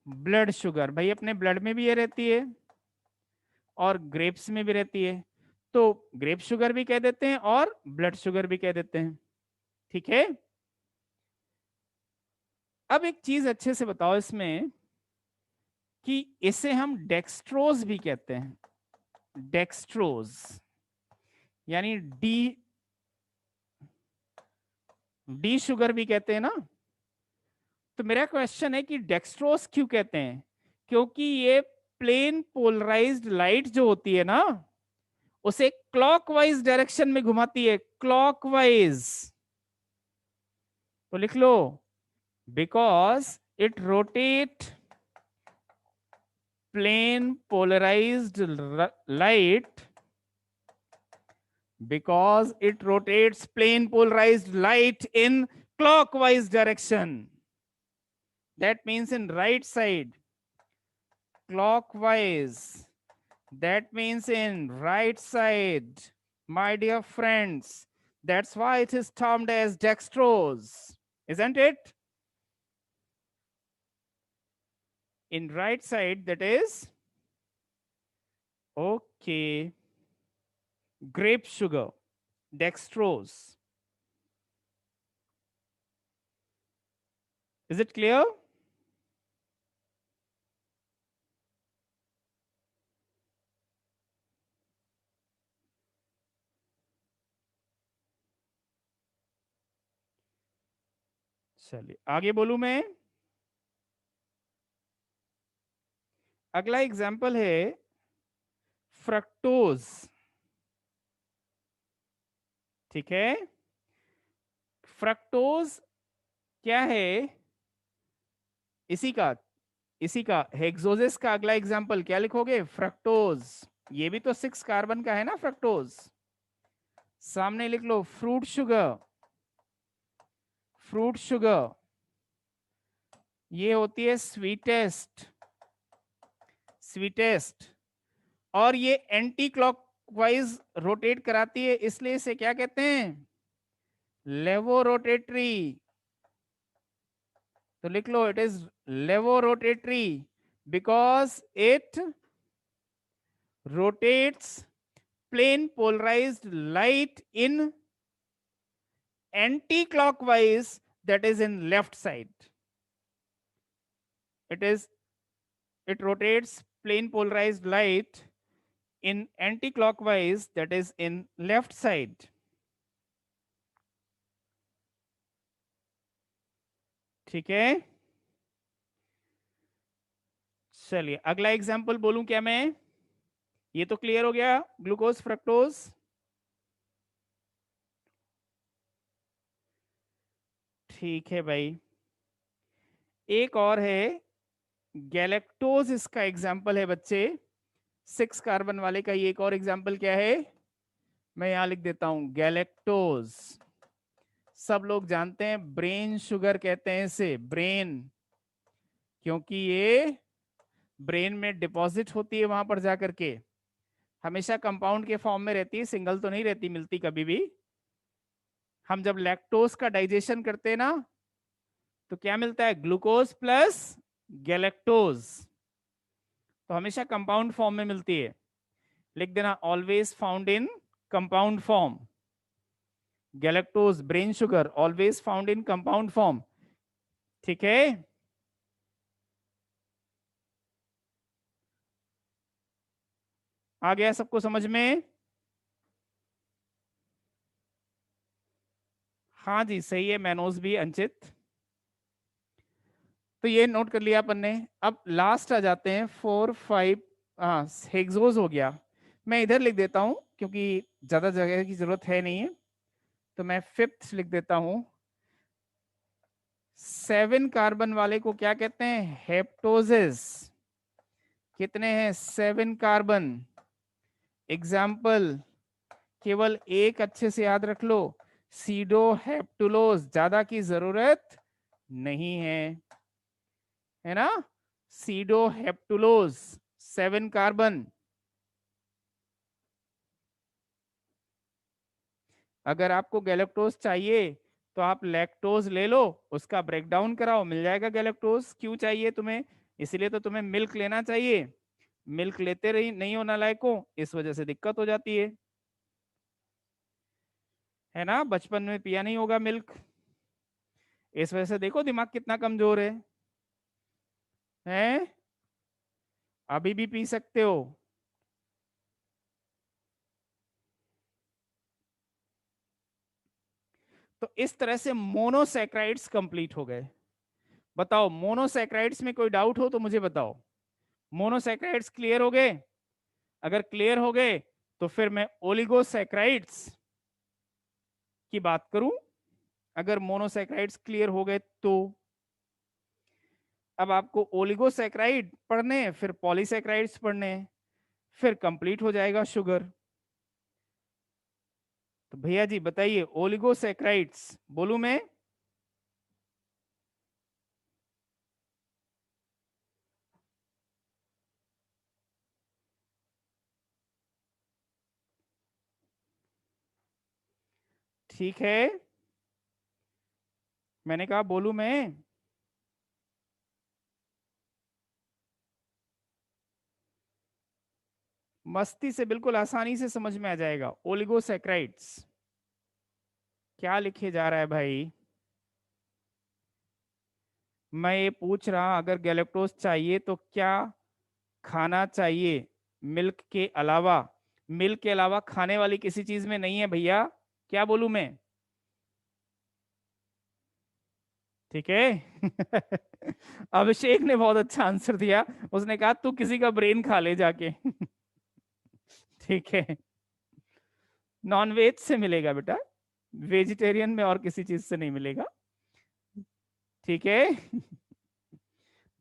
ब्लड शुगर। भाई अपने ब्लड में भी ये रहती है और ग्रेप्स में भी रहती है, तो ग्रेप शुगर भी कह देते हैं और ब्लड शुगर भी कह देते हैं। ठीक है? अब एक चीज अच्छे से बताओ इसमें कि इसे हम डेक्सट्रोज भी कहते हैं, डेक्सट्रोज, यानी डी, डी शुगर भी कहते हैं ना। तो मेरा क्वेश्चन है कि डेक्सट्रोज क्यों कहते हैं? क्योंकि ये प्लेन पोलराइज्ड लाइट जो होती है ना, उसे क्लॉकवाइज डायरेक्शन में घुमाती है, क्लॉकवाइज। तो लिख लो, because it rotate plane polarized light, because it rotates plane polarized light in clockwise direction. That means in right side, clockwise. That means in right side, my dear friends. That's why it is termed as dextrose, isn't it? In right side, that is okay. Grape sugar, dextrose. Is it clear? चलिए आगे बोलूं मैं। अगला example है fructose. ठीक है, fructose क्या है? इसी का हेक्सोजेस का अगला एग्जाम्पल क्या लिखोगे? फ्रक्टोज। ये भी तो 6 कार्बन का है ना फ्रक्टोज। सामने लिख लो फ्रूट शुगर। फ्रूट शुगर ये होती है स्वीटेस्ट। स्वीटेस्ट, और ये एंटी क्लॉकवाइज रोटेट कराती है, इसलिए इसे क्या कहते हैं? लेवोरोटेटरी। तो लिख लो it is levorotatory because it rotates plane polarized light in anti-clockwise, that is in left side. It rotates plane polarized light in anti-clockwise, that is in left side. ठीक है, चलिए अगला एग्जांपल बोलूं क्या मैं? ये तो क्लियर हो गया, ग्लूकोज फ्रक्टोज। ठीक है भाई, एक और है गैलेक्टोज, इसका एग्जाम्पल है बच्चे। 6 कार्बन वाले का ये एक और एग्जाम्पल क्या है? मैं यहां लिख देता हूं गैलेक्टोज। सब लोग जानते हैं ब्रेन शुगर कहते हैं इसे, ब्रेन, क्योंकि ये ब्रेन में डिपॉजिट होती है वहां पर जाकर के। हमेशा कंपाउंड के फॉर्म में रहती है, सिंगल तो नहीं रहती, मिलती कभी भी। हम जब लैक्टोज का डाइजेशन करते हैं ना, तो क्या मिलता है? Glucose plus galactose. तो हमेशा कंपाउंड फॉर्म में मिलती है। लिख देना always found in compound form. Galactose brain sugar always found in compound form. ठीक है, आ गया सबको समझ में? हाँ जी सही है, मैनोज भी, अंचित। तो ये नोट कर लिया अपन ने। अब लास्ट आ जाते हैं 4 5। हाँ, हेक्सोज हो गया। मैं इधर लिख देता हूं क्योंकि ज्यादा जगह की जरूरत है नहीं है, तो मैं 5th लिख देता हूं। 7 कार्बन वाले को क्या कहते हैं? हेप्टोजेस। कितने हैं? 7 कार्बन। एग्जाम्पल केवल एक अच्छे से याद रख लो, सीडो हेप्टुलोज, ज्यादा की जरूरत नहीं है ना? Sedoheptulose 7 carbon. अगर आपको गैलेक्टोज चाहिए तो आप लैक्टोज ले लो, उसका ब्रेकडाउन कराओ, मिल जाएगा गैलेक्टोज। क्यों चाहिए तुम्हें? इसलिए तो तुम्हें मिल्क लेना चाहिए। मिल्क लेते रही नहीं हो नालायक हो, इस वजह से दिक्कत हो जाती है ना? बचपन में पिया नहीं होगा मिल्क, इस वजह से देखो दिमाग कितना कमजोर है? अभी भी पी सकते हो। तो इस तरह से मोनोसैक्राइड्स कंप्लीट हो गए। बताओ मोनोसैक्राइड्स में कोई डाउट हो तो मुझे बताओ। मोनोसैक्राइड्स क्लियर हो गए? अगर क्लियर हो गए तो फिर मैं ओलिगोसैक्राइड्स की बात करूं। अगर मोनोसैक्राइड्स क्लियर हो गए तो अब आपको ओलिगोसैक्राइड पढ़ने हैं, फिर पॉलीसैक्राइड्स पढ़ने हैं, फिर कंप्लीट हो जाएगा शुगर। तो भैया जी बताइए ओलिगोसैक्राइड्स बोलूं मैं? ठीक है, मैंने कहा बोलूं मैं? मस्ती से बिल्कुल आसानी से समझ में आ जाएगा। ओलिगोसैक्राइड्स क्या लिखे जा रहा है भाई? मैं ये पूछ रहा, अगर गैलेक्टोज चाहिए तो क्या खाना चाहिए मिल्क के अलावा? मिल्क के अलावा खाने वाली किसी चीज में नहीं है भैया। क्या बोलूं मैं? ठीक है। अभिषेक ने बहुत अच्छा आंसर दिया, उसने कहा तू किसी का ब्रेन खा ले जाके। ठीक है, नॉन वेज से मिलेगा बेटा, वेजिटेरियन में और किसी चीज से नहीं मिलेगा। ठीक है।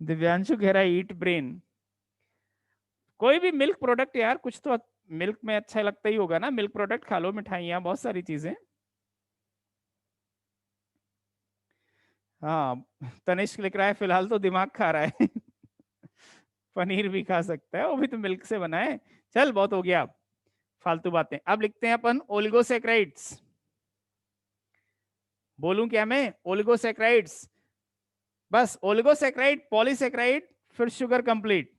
दिव्यांशु कह रहा है ईट ब्रेन। कोई भी मिल्क प्रोडक्ट यार, कुछ तो मिल्क में अच्छा लगता ही होगा ना, मिल्क प्रोडक्ट खा लो, मिठाइयाँ, बहुत सारी चीजें। हाँ, तनिष्क लिख रहा है फिलहाल तो दिमाग खा रहा है। पनीर भी खा सकता है, वो भी तो मिल्क से बना है। चल बहुत हो गया फालतू बातें, अब लिखते हैं अपन ओलिगोसैकेराइड्स। बोलूं क्या मैं? ओलिगोसैकेराइड्स, बस ओलिगोसैकेराइड, पॉलीसैकेराइड, फिर शुगर कंप्लीट।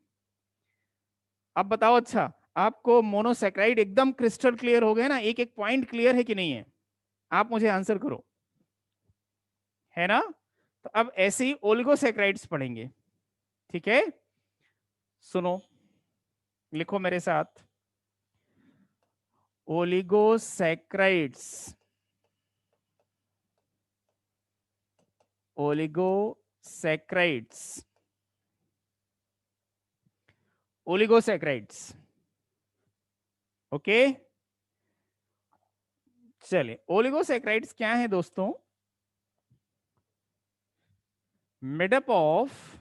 अब बताओ, अच्छा आपको मोनोसैकेराइड एकदम क्रिस्टल क्लियर हो गए ना, एक एक पॉइंट क्लियर है कि नहीं है? आप मुझे आंसर करो, है ना? तो अब ऐसे ही ओलिगोसैकेराइड्स पढ़ेंगे। ठीक है, सुनो, लिखो मेरे साथ, ओलिगोसैकेराइड्स, ओलिगोसैकेराइड्स, ओलिगोसैकेराइड्स। ओके, चलिए ओलिगोसैकेराइड्स क्या है दोस्तों? Made up of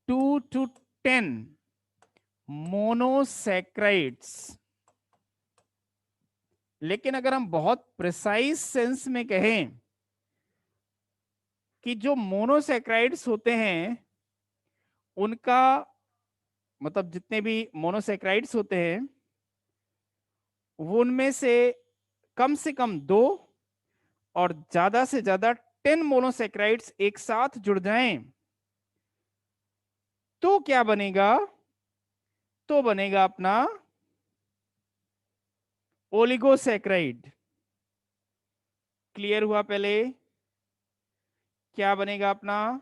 2 to 10 monosaccharides. लेकिन अगर हम बहुत प्रिसाइज सेंस में कहें कि जो मोनोसैकेराइड्स होते हैं उनका मतलब, जितने भी मोनोसैकेराइड्स होते हैं वो उनमें से कम दो और ज्यादा से ज्यादा 10 मोनोसैकेराइड्स एक साथ जुड़ जाएं तो क्या बनेगा? तो बनेगा अपना ओलिगोसैकेराइड। क्लियर हुआ पहले? क्या बनेगा अपना?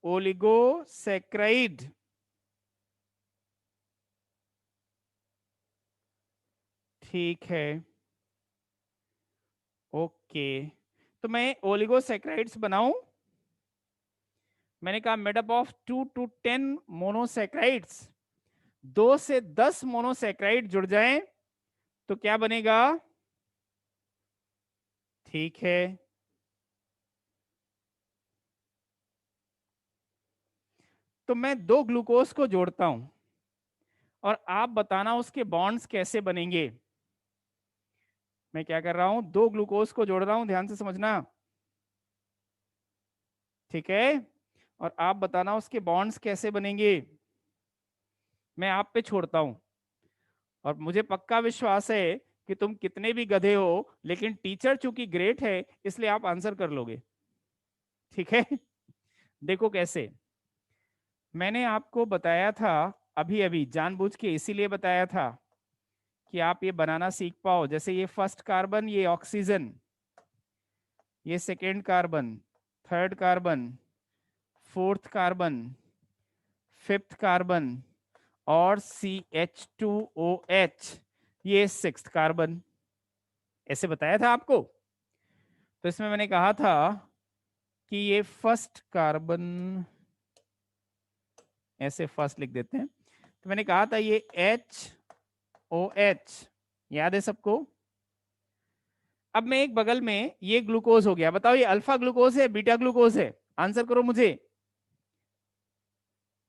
ओलिगोसैकेराइड। ठीक है, ओके। तो मैं ओलिगोसैकेराइड्स बनाऊं, मैंने कहा मेडअप ऑफ 2 to 10 मोनोसैकेराइड्स, 2 से 10 मोनोसैकेराइड जुड़ जाएं तो क्या बनेगा? ठीक है, तो मैं 2 ग्लूकोज को जोड़ता हूं और आप बताना उसके बॉन्ड्स कैसे बनेंगे। मैं क्या कर रहा हूं, 2 ग्लूकोज को जोड़ रहा हूं, ध्यान से समझना। ठीक है, और आप बताना उसके बॉन्ड्स कैसे बनेंगे। मैं आप पे छोड़ता हूं, और मुझे पक्का विश्वास है कि तुम कितने भी गधे हो लेकिन टीचर चूंकि ग्रेट है इसलिए आप आंसर कर लोगे। ठीक है, देखो कैसे। मैंने आपको बताया था अभी अभी, जानबूझ के इसीलिए बताया था कि आप ये बनाना सीख पाओ। जैसे ये फर्स्ट कार्बन, ये ऑक्सीजन, ये second carbon, third carbon, fourth carbon, fifth carbon, और CH2OH, ये सिक्स्थ कार्बन। ऐसे बताया था आपको। तो इसमें मैंने कहा था कि ये फर्स्ट कार्बन, ऐसे फर्स्ट लिख देते हैं। तो मैंने कहा था ये HOH, याद है सबको? अब मैं एक बगल में, ये ग्लूकोज हो गया, बताओ ये अल्फा ग्लूकोज है बीटा ग्लूकोज है? आंसर करो मुझे।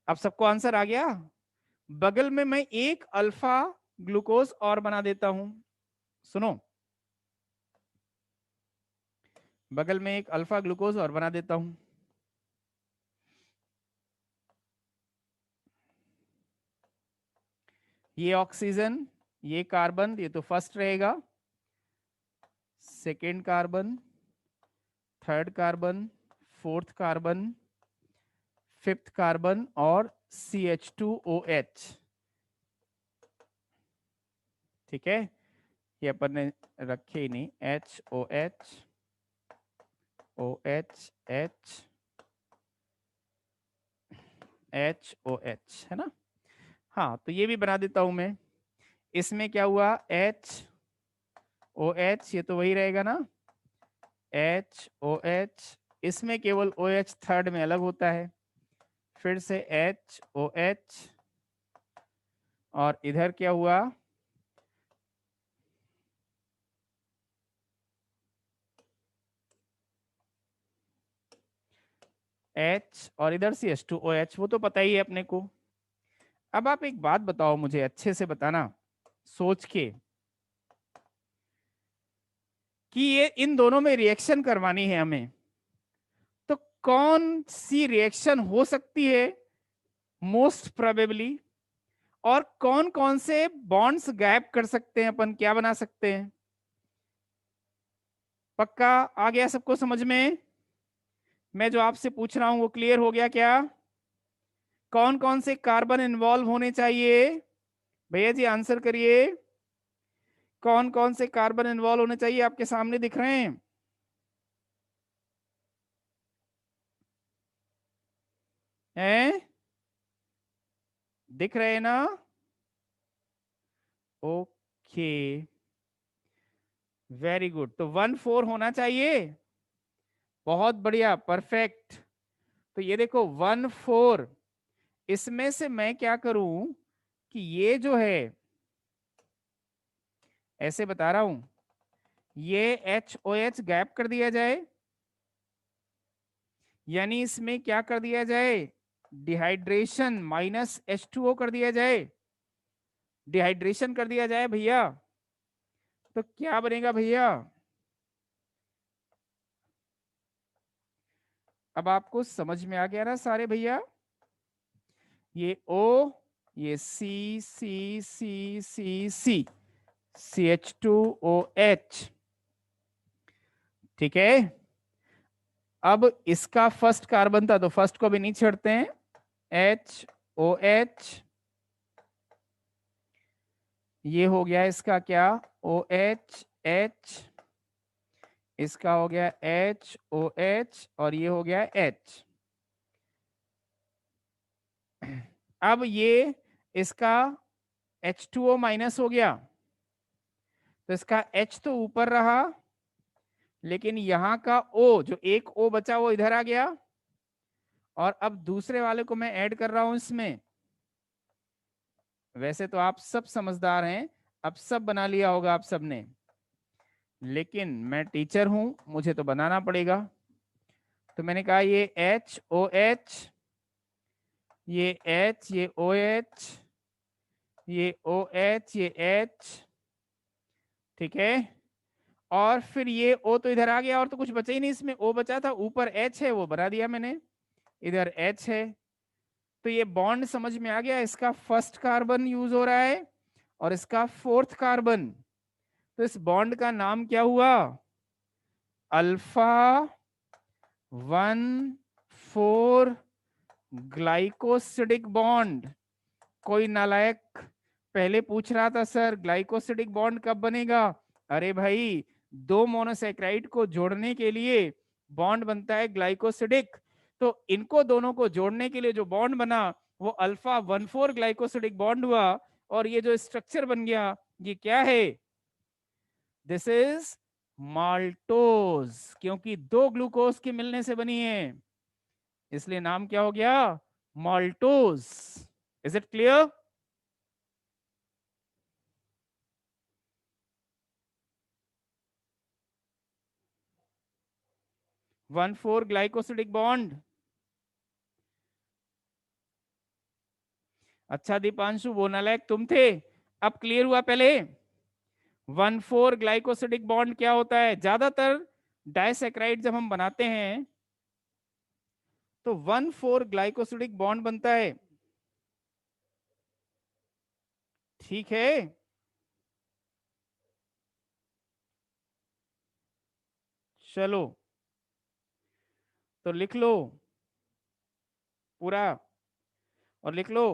अब सबको आंसर आ गया। बगल में मैं एक अल्फा ग्लूकोज और बना देता हूं, सुनो, बगल में एक अल्फा ग्लूकोज और बना देता हूं। ये ऑक्सीजन, ये कार्बन, ये तो फर्स्ट रहेगा, second carbon, third carbon, fourth carbon, fifth carbon, और CH2OH। ठीक है, ये अपन ने रखे ही नहीं, HOH, OH, HOH, है ना? हाँ, तो ये भी बना देता हूं मैं। इसमें क्या हुआ, H ओ एच, ये तो वही रहेगा ना, एच ओ एच, इसमें केवल ओ एच थर्ड में अलग होता है, फिर से एच ओ एच, और इधर क्या हुआ, एच, और इधर C H two O H, वो तो पता ही है अपने को। अब आप एक बात बताओ मुझे, अच्छे से बताना सोच के, कि ये इन दोनों में रिएक्शन करवानी है हमें, तो कौन सी रिएक्शन हो सकती है मोस्ट प्रोबेबली, और कौन कौन से बॉन्ड्स गैप कर सकते हैं, अपन क्या बना सकते हैं। पक्का आ गया सबको समझ में? मैं जो आपसे पूछ रहा हूं वो क्लियर हो गया क्या? कौन कौन से कार्बन इन्वॉल्व होने चाहिए, भैया जी आंसर करिए, कौन कौन से कार्बन इन्वॉल्व होने चाहिए, आपके सामने दिख रहे हैं? हैं, दिख रहे हैं ना? ओके, वेरी गुड, तो 1 4 होना चाहिए, बहुत बढ़िया, परफेक्ट। तो ये देखो 1 4, इसमें से मैं क्या करूं कि ये जो है, ऐसे बता रहा हूं, ये एच ओ एच गैप कर दिया जाए, यानी इसमें क्या कर दिया जाए, डिहाइड्रेशन माइनस H2O कर दिया जाए, डिहाइड्रेशन कर दिया जाए भैया, तो क्या बनेगा भैया? अब आपको समझ में आ गया ना सारे भैया, ये O, ये C C C C C CH2OH, ठीक है। अब इसका फर्स्ट कार्बन था तो फर्स्ट को भी नहीं छेड़ते हैं, HOH, ये हो गया इसका क्या, OH H, इसका हो गया HOH, और ये हो गया H। अब ये इसका H2O माइनस हो गया, तो इसका H तो ऊपर रहा, लेकिन यहाँ का O, जो एक O बचा वो इधर आ गया, और अब दूसरे वाले को मैं ऐड कर रहा हूं इसमें। वैसे तो आप सब समझदार हैं, अब सब बना लिया होगा आप सबने, लेकिन मैं टीचर हूं, मुझे तो बनाना पड़ेगा। तो मैंने कहा ये HOH, ये H, ये OH, ये OH, ये H, ठीक है। और फिर ये O तो इधर आ गया, और तो कुछ बचा ही नहीं इसमें, O बचा था, ऊपर H है वो बना दिया मैंने, इधर H है। तो ये बॉन्ड समझ में आ गया, इसका फर्स्ट कार्बन यूज हो रहा है और इसका फोर्थ कार्बन, तो इस बॉन्ड का नाम क्या हुआ, अल्फा 1 4 ग्लाइकोसिडिक बॉन्ड। कोई नालायक पहले पूछ रहा था सर ग्लाइकोसिडिक बॉन्ड कब बनेगा, अरे भाई, दो मोनोसेक्राइड को जोड़ने के लिए बॉन्ड बनता है ग्लाइकोसिडिक, तो इनको दोनों को जोड़ने के लिए जो बॉन्ड बना वो अल्फा 1 4 ग्लाइकोसिडिक बॉन्ड हुआ, और ये जो स्ट्रक्चर बन गया ये क्या है, दिस इज माल्टोज, क्योंकि दो ग्लूकोज के मिलने से बनी है, इसलिए नाम क्या हो गया, maltose. Is it clear? 1 4 glycosidic bond. अच्छा दीपांशु, वो नालायक तुम थे, अब क्लियर हुआ पहले। 1 4 ग्लाइकोसिडिक बॉन्ड क्या होता है, ज्यादातर डाइसैकेराइड जब हम बनाते हैं तो 1 4 ग्लाइकोसिडिक बॉन्ड बनता है, ठीक है। चलो तो लिख लो पूरा, और लिख लो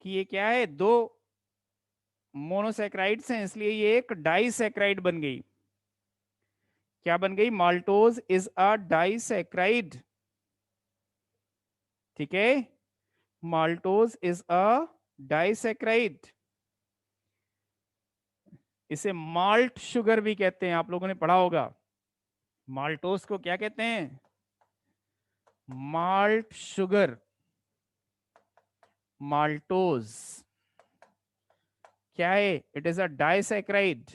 कि ये क्या है, दो मोनोसेक्राइड्स हैं इसलिए ये एक डाइसैकेराइड बन गई, क्या बन गई, माल्टोज इज अ डाइसैकेराइड, ठीक है, माल्टोज इज अ डाइसैकेराइड। इसे माल्ट शुगर भी कहते हैं, आप लोगों ने पढ़ा होगा। माल्टोस को क्या कहते हैं? माल्ट शुगर, माल्टोज क्या है? It is a disaccharide.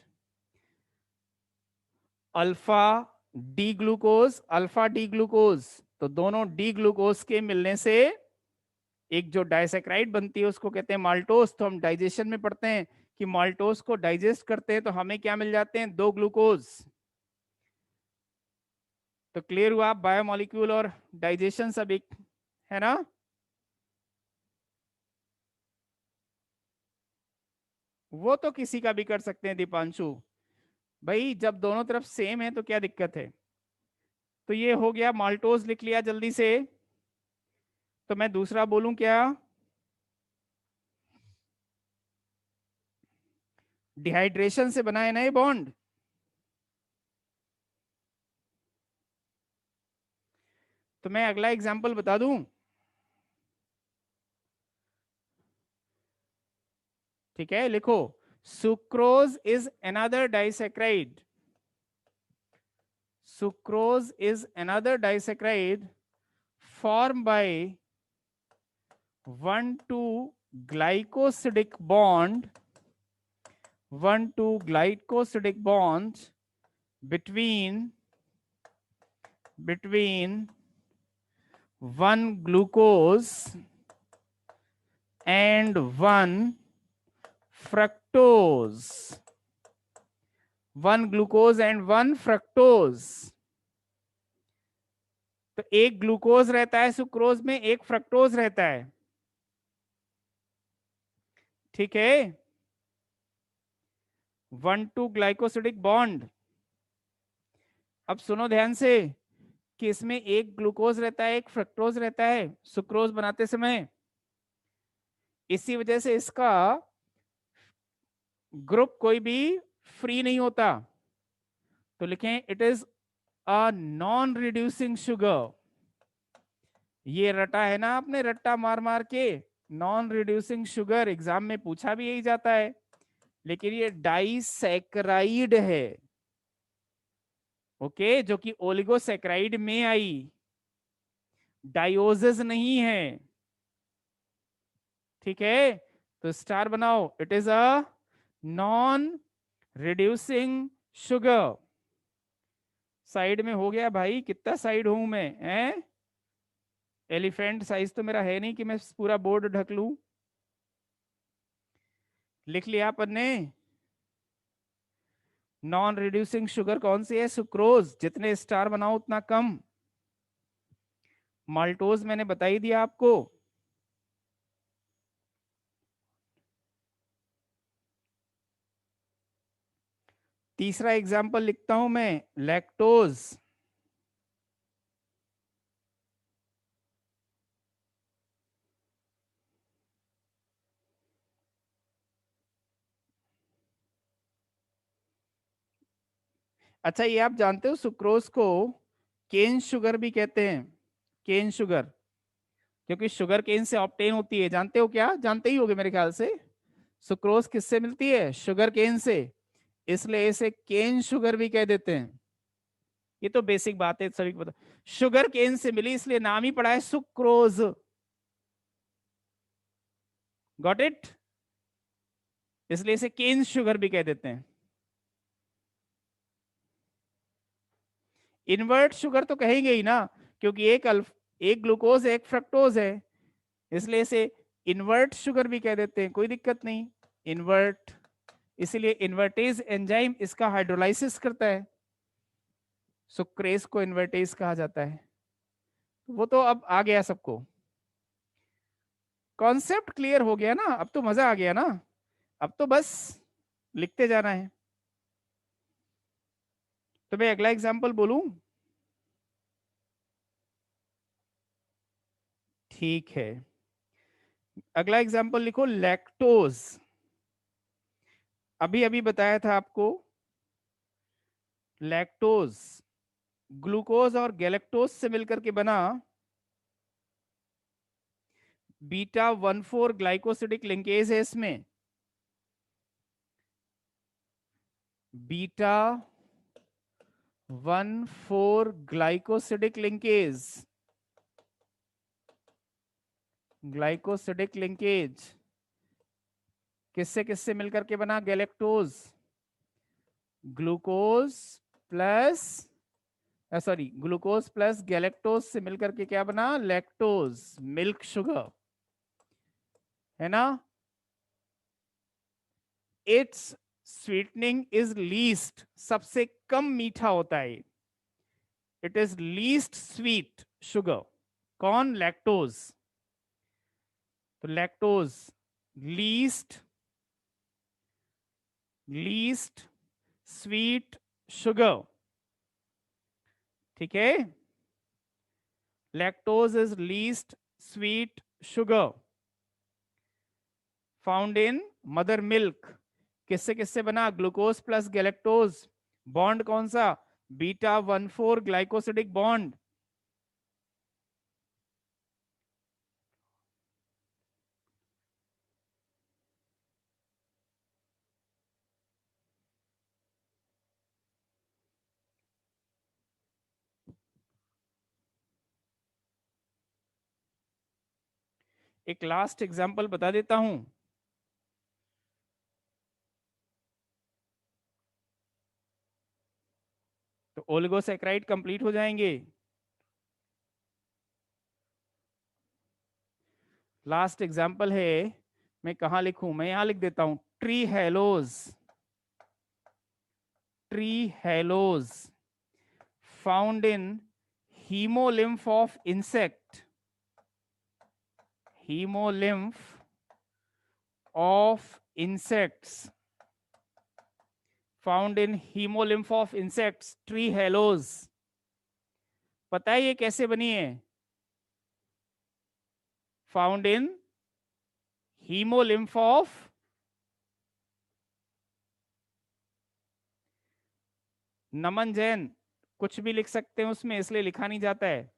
Alpha D glucose, alpha D glucose, तो दोनों डी ग्लूकोज के मिलने से एक जो डाइसैक्राइड बनती है उसको कहते हैं माल्टोज। तो हम डाइजेशन में पढ़ते हैं कि माल्टोज को डाइजेस्ट करते हैं तो हमें क्या मिल जाते हैं? 2 ग्लूकोज। तो क्लियर हुआ, बायोमोलिक्यूल और डाइजेशन सब एक है ना? वो तो किसी का भी कर सकते हैं दीपांशु भाई, जब दोनों तरफ सेम है तो क्या दिक्कत है? तो ये हो गया, माल्टोज लिख लिया जल्दी से। तो मैं दूसरा बोलूं क्या? डिहाइड्रेशन से बना है ना ये बॉन्ड। तो मैं अगला एग्जांपल बता दूं। ठीक है, लिखो। Sucrose is another disaccharide. Sucrose is another disaccharide formed by 1,2 glycosidic bond, 1,2 glycosidic bonds between one glucose and one fructose, one glucose and one fructose। तो एक ग्लूकोज रहता है सुक्रोज में, एक फ्रक्टोज रहता है। ठीक है, 1,2 ग्लाइकोसिडिक बॉन्ड। अब सुनो ध्यान से कि इसमें एक ग्लूकोज रहता है, एक फ्रक्टोज रहता है सुक्रोज बनाते समय। इसी वजह से इसका ग्रुप कोई भी फ्री नहीं होता। तो लिखें it is a non reducing sugar. ये रटा है ना आपने, रट्टा मार मार के, नॉन रिड्यूसिंग शुगर, एग्जाम में पूछा भी यही जाता है। लेकिन ये डाइसैकराइड है, ओके, जो कि ओलिगोसैकराइड में आई, डायोजेस नहीं है। ठीक है, तो स्टार बनाओ, it is a non reducing sugar. Side में हो गया भाई, कितना साइड हूं मैं, हैं? एलिफेंट साइज तो मेरा है नहीं कि मैं पूरा बोर्ड ढक लूं। लिख लिया अपन ने। नॉन रिड्यूसिंग शुगर कौन सी है? सुक्रोज। जितने स्टार बनाओ उतना कम। माल्टोज मैंने बता ही दिया आपको। तीसरा एग्जाम्पल लिखता हूं मैं, लैक्टोज। अच्छा, ये आप जानते हो सुक्रोज को केन शुगर भी कहते हैं? केन शुगर, क्योंकि शुगर केन से ऑब्टेन होती है। जानते हो क्या? जानते ही होगे मेरे ख्याल से। सुक्रोज किससे मिलती है? शुगर केन से, इसलिए इसे केन शुगर भी कह देते हैं। ये तो बेसिक बात है, सभी को पता। शुगर केन से मिली इसलिए नाम ही पड़ा है सुक्रोज। Got it? इसलिए इसे केन शुगर भी कह देते हैं। इन्वर्ट शुगर तो कहेंगे ही ना, क्योंकि एक ग्लूकोज है, एक फ्रक्टोज है, इसलिए इसे इन्वर्ट शुगर भी कह देते हैं, कोई दिक्कत नहीं। इन्वर्ट, इसीलिए इन्वर्टेज एंजाइम इसका हाइड्रोलाइसिस करता है। सुक्रेज को इन्वर्टेज कहा जाता है। वो तो अब आ गया सबको, कॉन्सेप्ट क्लियर हो गया ना? अब तो मजा आ गया ना? अब तो बस लिखते जाना है। तो मैं अगला एग्जांपल बोलूं? ठीक है, अगला एग्जांपल लिखो, लैक्टोज। अभी अभी बताया था आपको, लैक्टोज ग्लूकोज और गैलेक्टोज से मिलकर के बना बीटा 1,4 ग्लाइकोसिडिक लिंकेज है इसमें। Beta 1,4 glycosidic linkage, glycosidic linkage किससे किससे मिलकर के बना? Galactose, glucose plus sorry glucose plus galactose से मिलकर के क्या बना? लैक्टोज, मिल्क शुगर, है ना? इट्स स्वीटनिंग इज लीस्ट, सबसे कम मीठा होता है। It is least sweet sugar. कौन? लैक्टोज। तो लैक्टोज लीस्ट स्वीट शुगर, ठीक है? Lactose is least sweet sugar found in mother milk. किससे किससे बना? Glucose plus galactose. बॉन्ड कौन सा? Beta 1,4 glycosidic bond. एक लास्ट एग्जांपल बता देता हूं। तो ओलिगोसैकेराइड कंप्लीट हो जाएंगे। लास्ट एग्जांपल है, मैं कहां लिखूं? मैं यहां लिख देता हूं, trehalose. Trehalose found in hemolymph of insect, hemolymph of insects, found in hemolymph of insects, tree halos। पता है ये कैसे बनी है? फाउंड इन hemolymph of नमन जैन, कुछ भी लिख सकते हैं उसमें, इसलिए लिखा नहीं जाता है।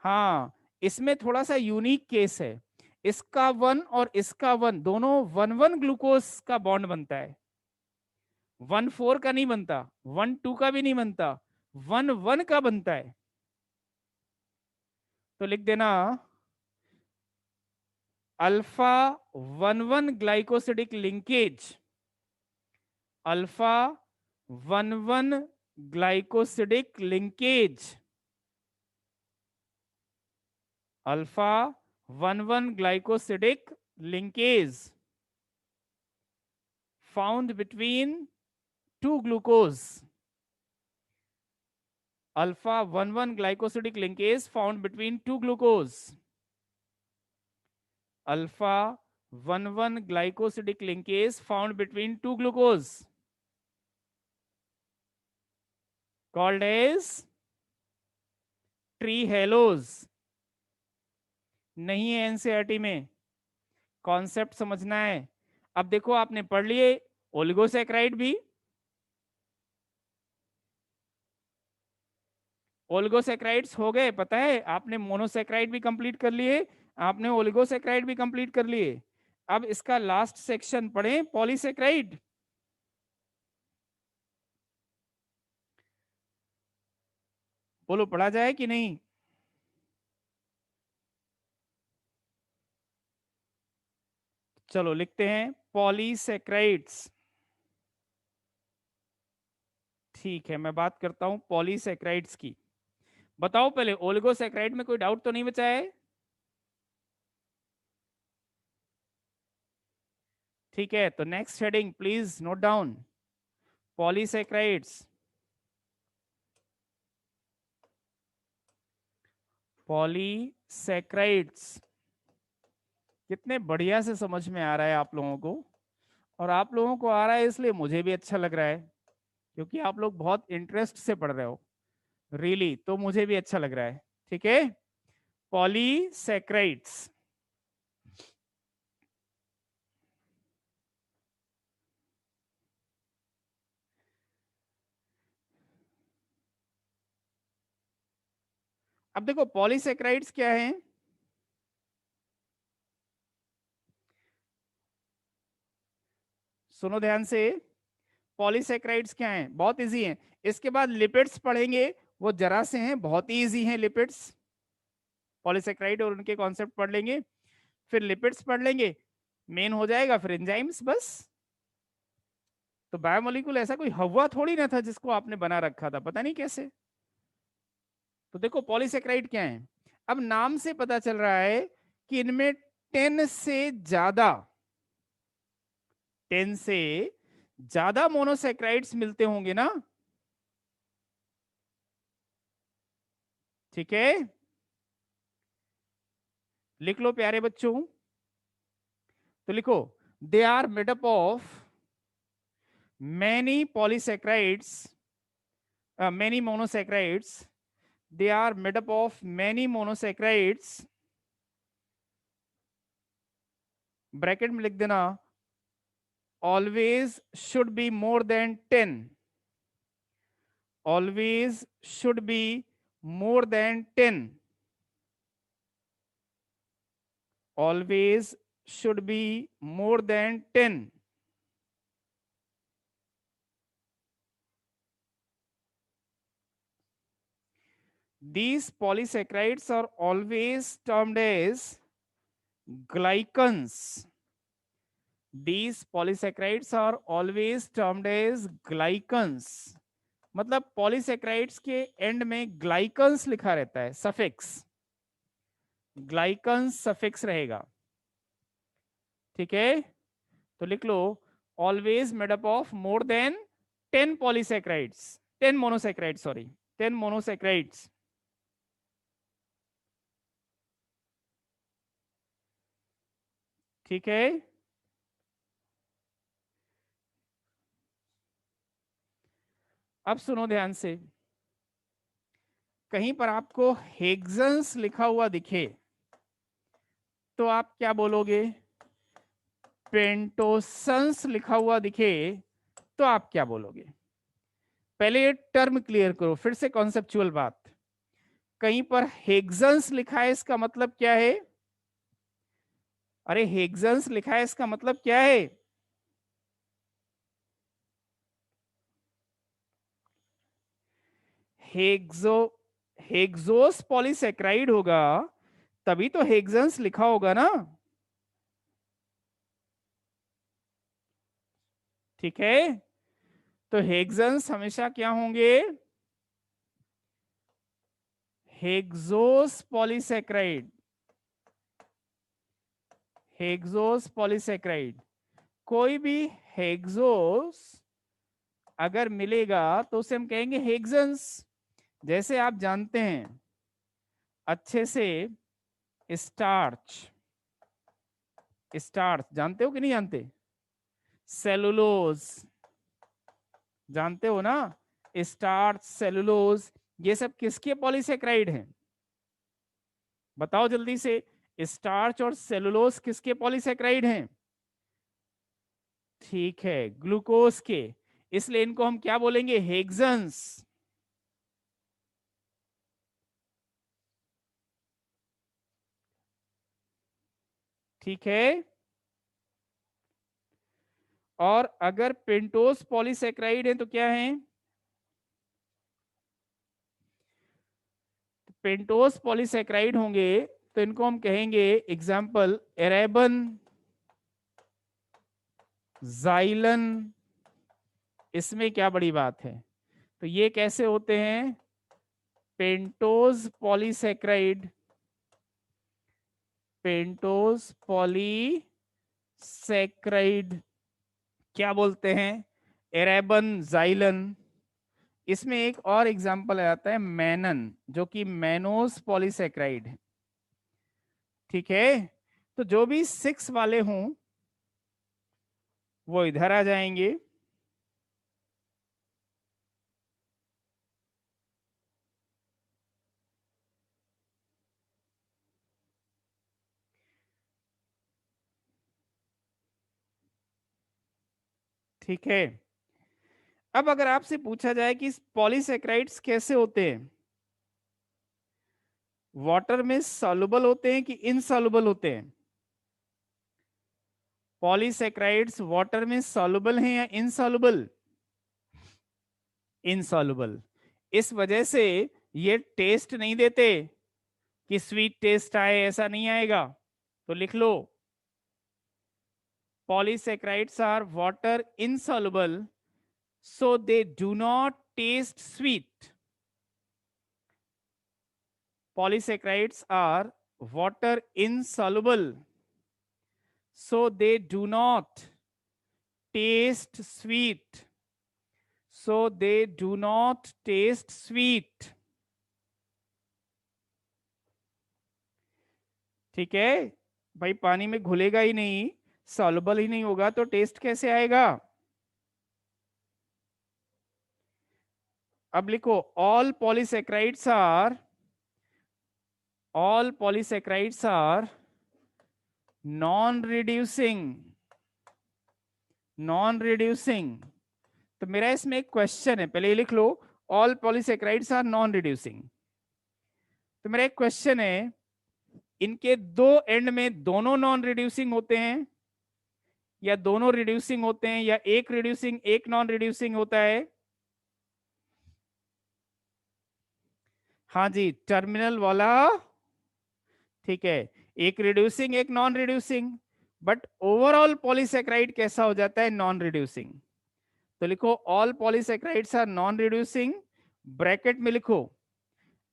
हाँ, इसमें थोड़ा सा यूनिक केस है। इसका 1 और इसका 1 दोनों 1,1 ग्लूकोज का बॉन्ड बनता है। 1,4 का नहीं बनता, 1,2 का भी नहीं बनता, 1,1 का बनता है। तो लिख देना alpha 1,1 glycosidic linkage, alpha 1,1 glycosidic linkage, alpha 1,1 glycosidic linkage found between 2 glucose, alpha 1,1 glycosidic linkage found between 2 glucose, alpha 1,1 glycosidic linkage found between 2 glucose, called as trehalose. नहीं है एनसीईआरटी में, कॉन्सेप्ट समझना है। अब देखो, आपने पढ़ लिए ओलिगोसैकेराइड भी, ओलिगोसैकेराइड्स हो गए, पता है आपने मोनोसैकेराइड भी कंप्लीट कर लिए, आपने ओलिगोसैकेराइड भी कंप्लीट कर लिए। अब इसका लास्ट सेक्शन पढ़ें, पॉलीसैकेराइड। बोलो पढ़ा जाए कि नहीं? चलो लिखते हैं पॉलीसैकेराइड्स। ठीक है, मैं बात करता हूं पॉलीसैकेराइड्स की। बताओ पहले, ओलिगोसैकेराइड में कोई डाउट तो नहीं बचा है? ठीक है, तो next heading please note down, polysaccharides. Polysaccharides कितने बढ़िया से समझ में आ रहा है आप लोगों को, और आप लोगों को आ रहा है इसलिए मुझे भी अच्छा लग रहा है, क्योंकि आप लोग बहुत इंटरेस्ट से पढ़ रहे हो, रियली, तो मुझे भी अच्छा लग रहा है। ठीक है, पॉलीसैकेराइड्स। अब देखो पॉलीसैकेराइड्स क्या है। सुनो ध्यान से, पॉलीसेक्राइड्स क्या हैं, बहुत इजी हैं। इसके बाद लिपिड्स पढ़ेंगे, वो जरा से हैं, बहुत ही इजी हैं लिपिड्स। पॉलीसेक्राइड और उनके कॉन्सेप्ट पढ़ लेंगे, फिर लिपिड्स पढ़ लेंगे, मेन हो जाएगा फिर एंजाइम्स, बस। तो बायोमोलिक्यूल ऐसा कोई हवा थोड़ी ना था जिसको आपने बना रखा था, पता नहीं कैसे। तो देखो पॉलीसेक्राइड क्या है, अब नाम से पता चल रहा है कि इनमें 10 से ज्यादा 10 से ज्यादा मोनोसेक्राइड्स मिलते होंगे ना, ठीक है। लिख लो प्यारे बच्चों, तो लिखो they are made up of many polysaccharides, many monosaccharides, they are made up of many monosaccharides, bracket में लिख देना always should be more than 10, always should be more than 10, always should be more than 10. These polysaccharides are always termed as glycans. These polysaccharides are always termed as glycans. मतलब polysaccharides के and में ग्लाइकन्स लिखा रहता है, suffix, ग्लाइकन्स suffix रहेगा, ठीक है। तो लिख लो always made up of more than 10 polysaccharides, 10 monosaccharides, sorry 10 monosaccharides, ठीक है। अब सुनो ध्यान से, कहीं पर आपको हेक्सेंस लिखा हुआ दिखे तो आप क्या बोलोगे, पेंटोसंस लिखा हुआ दिखे तो आप क्या बोलोगे। पहले ये टर्म क्लियर करो, फिर से कॉन्सेप्चुअल बात। कहीं पर हेक्सेंस लिखा है, इसका मतलब क्या है, अरे हेक्सेंस लिखा है इसका मतलब क्या है, हेक्सो हेक्सोस पॉलीसेक्राइड होगा तभी तो हेक्सेंस लिखा होगा ना, ठीक है। तो हेक्सेंस हमेशा क्या होंगे, हेक्सोस पॉलीसेक्राइड, हेक्सोस पॉलीसेक्राइड। कोई भी हेक्सोस अगर मिलेगा तो उसे हम कहेंगे हेक्सेंस। जैसे आप जानते हैं अच्छे से, स्टार्च, स्टार्च जानते हो कि नहीं जानते, सेलुलोज जानते हो ना, स्टार्च, सेलुलोज, ये सब किसके पॉलीसेक्राइड हैं, बताओ जल्दी से। स्टार्च और सेलुलोज किसके पॉलीसेक्राइड हैं, ठीक है, ग्लूकोज के। इसलिए इनको हम क्या बोलेंगे, हेक्सेंस, ठीक है। और अगर पेंटोस पॉलीसेक्राइड है तो क्या है, पेंटोस पॉलीसेक्राइड होंगे तो इनको हम कहेंगे, एग्जाम्पल एरेबन, जाइलन, इसमें क्या बड़ी बात है। तो ये कैसे होते हैं, पेंटोज पॉलीसेक्राइड, पेंटोज पॉलीसेक्राइड क्या बोलते हैं, एरेबन, जाइलन। इसमें एक और एग्जाम्पल आता है मैनन, जो कि मैनोस पॉलीसेक्राइड है, ठीक है। तो जो भी 6 वाले हों वो इधर आ जाएंगे, ठीक है। अब अगर आपसे पूछा जाए कि पॉलीसेक्राइड्स कैसे होते हैं, वाटर में सॉल्युबल होते हैं कि इनसॉल्युबल होते हैं, पॉलीसेक्राइड्स वाटर में सॉल्युबल हैं या इनसॉल्युबल, इनसॉल्युबल। इस वजह से ये टेस्ट नहीं देते कि स्वीट टेस्ट आए, ऐसा नहीं आएगा। तो लिख लो, polysaccharides are water insoluble, so they do not taste sweet. Polysaccharides are water insoluble, so they do not taste sweet. So they do not taste sweet. ठीक है भाई, पानी में घुलेगा ही नहीं, सॉल्युबल ही नहीं होगा तो टेस्ट कैसे आएगा? अब लिखो, all polysaccharides are non reducing. तो मेरा इसमें एक क्वेश्चन है, पहले ये लिख लो, all polysaccharides are non reducing. तो मेरा एक क्वेश्चन है, इनके दो एंड में दोनों नॉन रिड्यूसिंग होते हैं, या दोनों रिड्यूसिंग होते हैं, या एक रिड्यूसिंग एक नॉन रिड्यूसिंग होता है? हाँ जी, टर्मिनल वाला। ठीक है, एक रिड्यूसिंग एक non reducing, but overall polysaccharide कैसा हो जाता है? Non reducing. तो लिखो, all polysaccharides are non reducing, bracket में लिखो,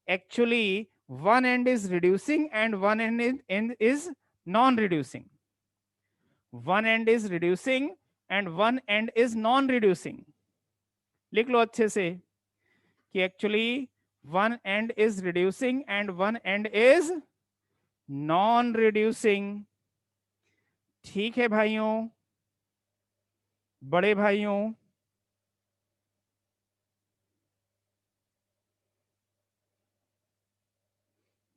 actually one end is reducing and one end is non-reducing. One end is reducing and one end is non-reducing. लिख लो अच्छे से कि actually one end is reducing and one end is non-reducing. ठीक है भाइयों, बड़े भाइयों,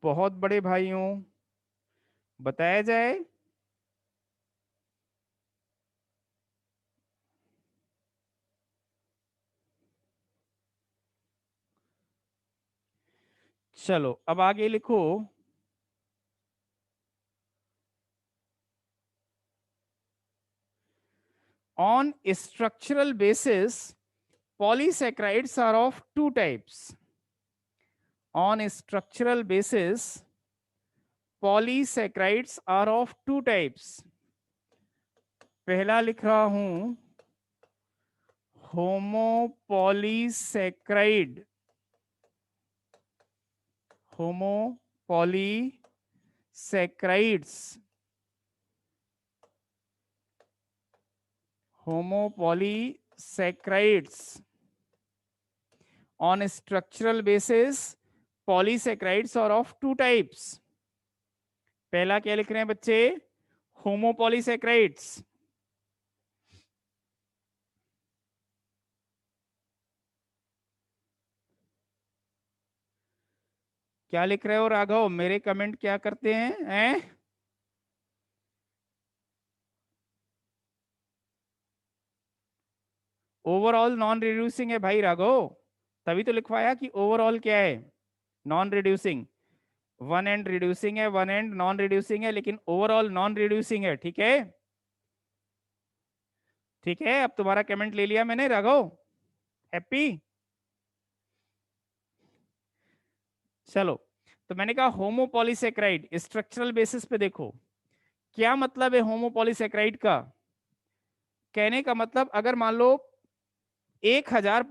बहुत बड़े भाइयों, बताया जाए। चलो अब आगे लिखो, on structural basis polysaccharides are of two types. On structural basis polysaccharides are of two types. पहला लिख रहा हूं, होमोपॉलीसैक्राइड, होमोपॉलीसैक्राइड्स, homopolysaccharides on structural basis polysaccharides are of two types. पहला क्या लिख रहे हैं बच्चे? होमोपॉलीसैक्राइड्स। क्या लिख रहे हो राघव? मेरे कमेंट क्या करते हैं? ओवरऑल नॉन रिड्यूसिंग है भाई राघव, तभी तो लिखवाया कि ओवरऑल क्या है? Non reducing. One and reducing है, वन एंड नॉन रिड्यूसिंग है, लेकिन ओवरऑल नॉन रिड्यूसिंग है। ठीक है, ठीक है, अब तुम्हारा कमेंट ले लिया मैंने राघव। हैप्पी? चलो, तो मैंने कहा होमोपॉलीसैक्राइड स्ट्रक्चरल बेसिस पे देखो, क्या मतलब है होमोपॉलीसैक्राइड का? कहने का मतलब, अगर मान लो 1000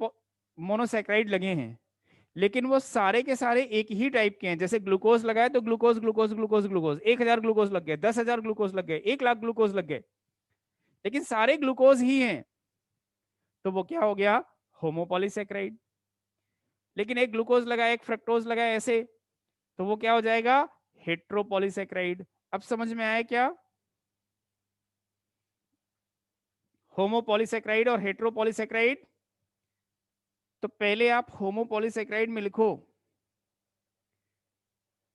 मोनोसैक्राइड लगे हैं, लेकिन वो सारे के सारे एक ही टाइप के हैं, जैसे ग्लूकोज लगाए तो glucose glucose glucose glucose, 1000 glucose लग गए, 10,000 ग्लूकोज लग गए, 1,00,000 ग्लूकोज लग गए, लेकिन सारे ग्लूकोज ही हैं, तो वो क्या हो गया? होमोपॉलीसैक्राइड। लेकिन एक ग्लूकोज लगाया, एक फ्रक्टोज लगाया, ऐसे, तो वो क्या हो जाएगा? हेट्रोपॉलीसैक्राइड। अब समझ में आया क्या? होमोपॉलीसैक्राइड और हेट्रोपॉलीसैक्राइड। तो पहले आप होमोपॉलीसैक्राइड में लिखो,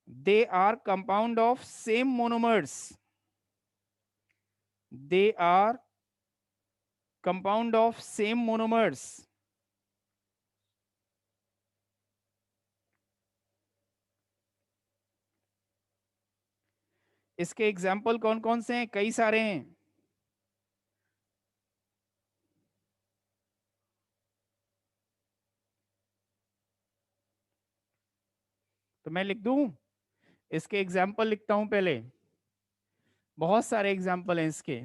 they are compound of same monomers, they are compound of same monomers. इसके एग्जाम्पल कौन कौन से हैं? कई सारे हैं। तो मैं लिख दूं, इसके एग्जाम्पल लिखता हूं पहले, बहुत सारे एग्जाम्पल हैं इसके।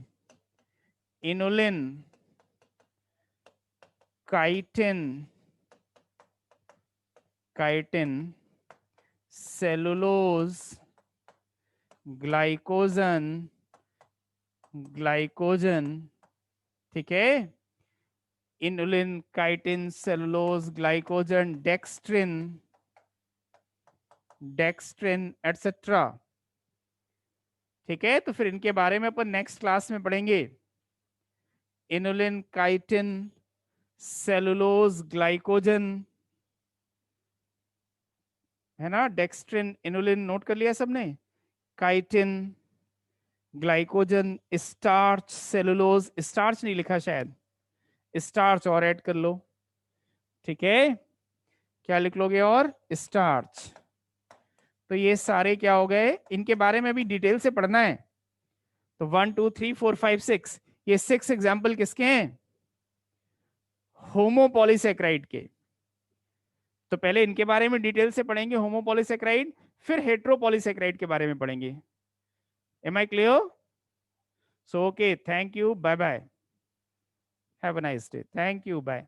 Inulin, chitin, chitin, cellulose, glycogen, glycogen, ठीक है, inulin, chitin, cellulose, glycogen, dextrin, dextrin etcetera. ठीक है, तो फिर इनके बारे में अपन नेक्स्ट क्लास में पढ़ेंगे। इनुलिन, काइटिन, सेलुलोज, ग्लाइकोजन, है ना, डेक्स्ट्रिन, इनुलिन नोट कर लिया सबने, chitin, glycogen, starch, cellulose, starch नहीं लिखा शायद, स्टार्च और ऐड कर लो, ठीक है, क्या लिख लोगे, और स्टार्च। तो ये सारे क्या हो गए, इनके बारे में भी डिटेल से पढ़ना है। तो 1 2 3 4 5 6, ये 6 एग्जाम्पल किसके हैं, होमोपॉलीसेक्राइड के। तो पहले इनके बारे में डिटेल से पढ़ेंगे, होमोपॉलीसेक्राइड, फिर हेट्रोपॉलीसेक्राइड के बारे में पढ़ेंगे। Am I clear? So okay, thank you, bye bye, have a nice day, thank you, bye.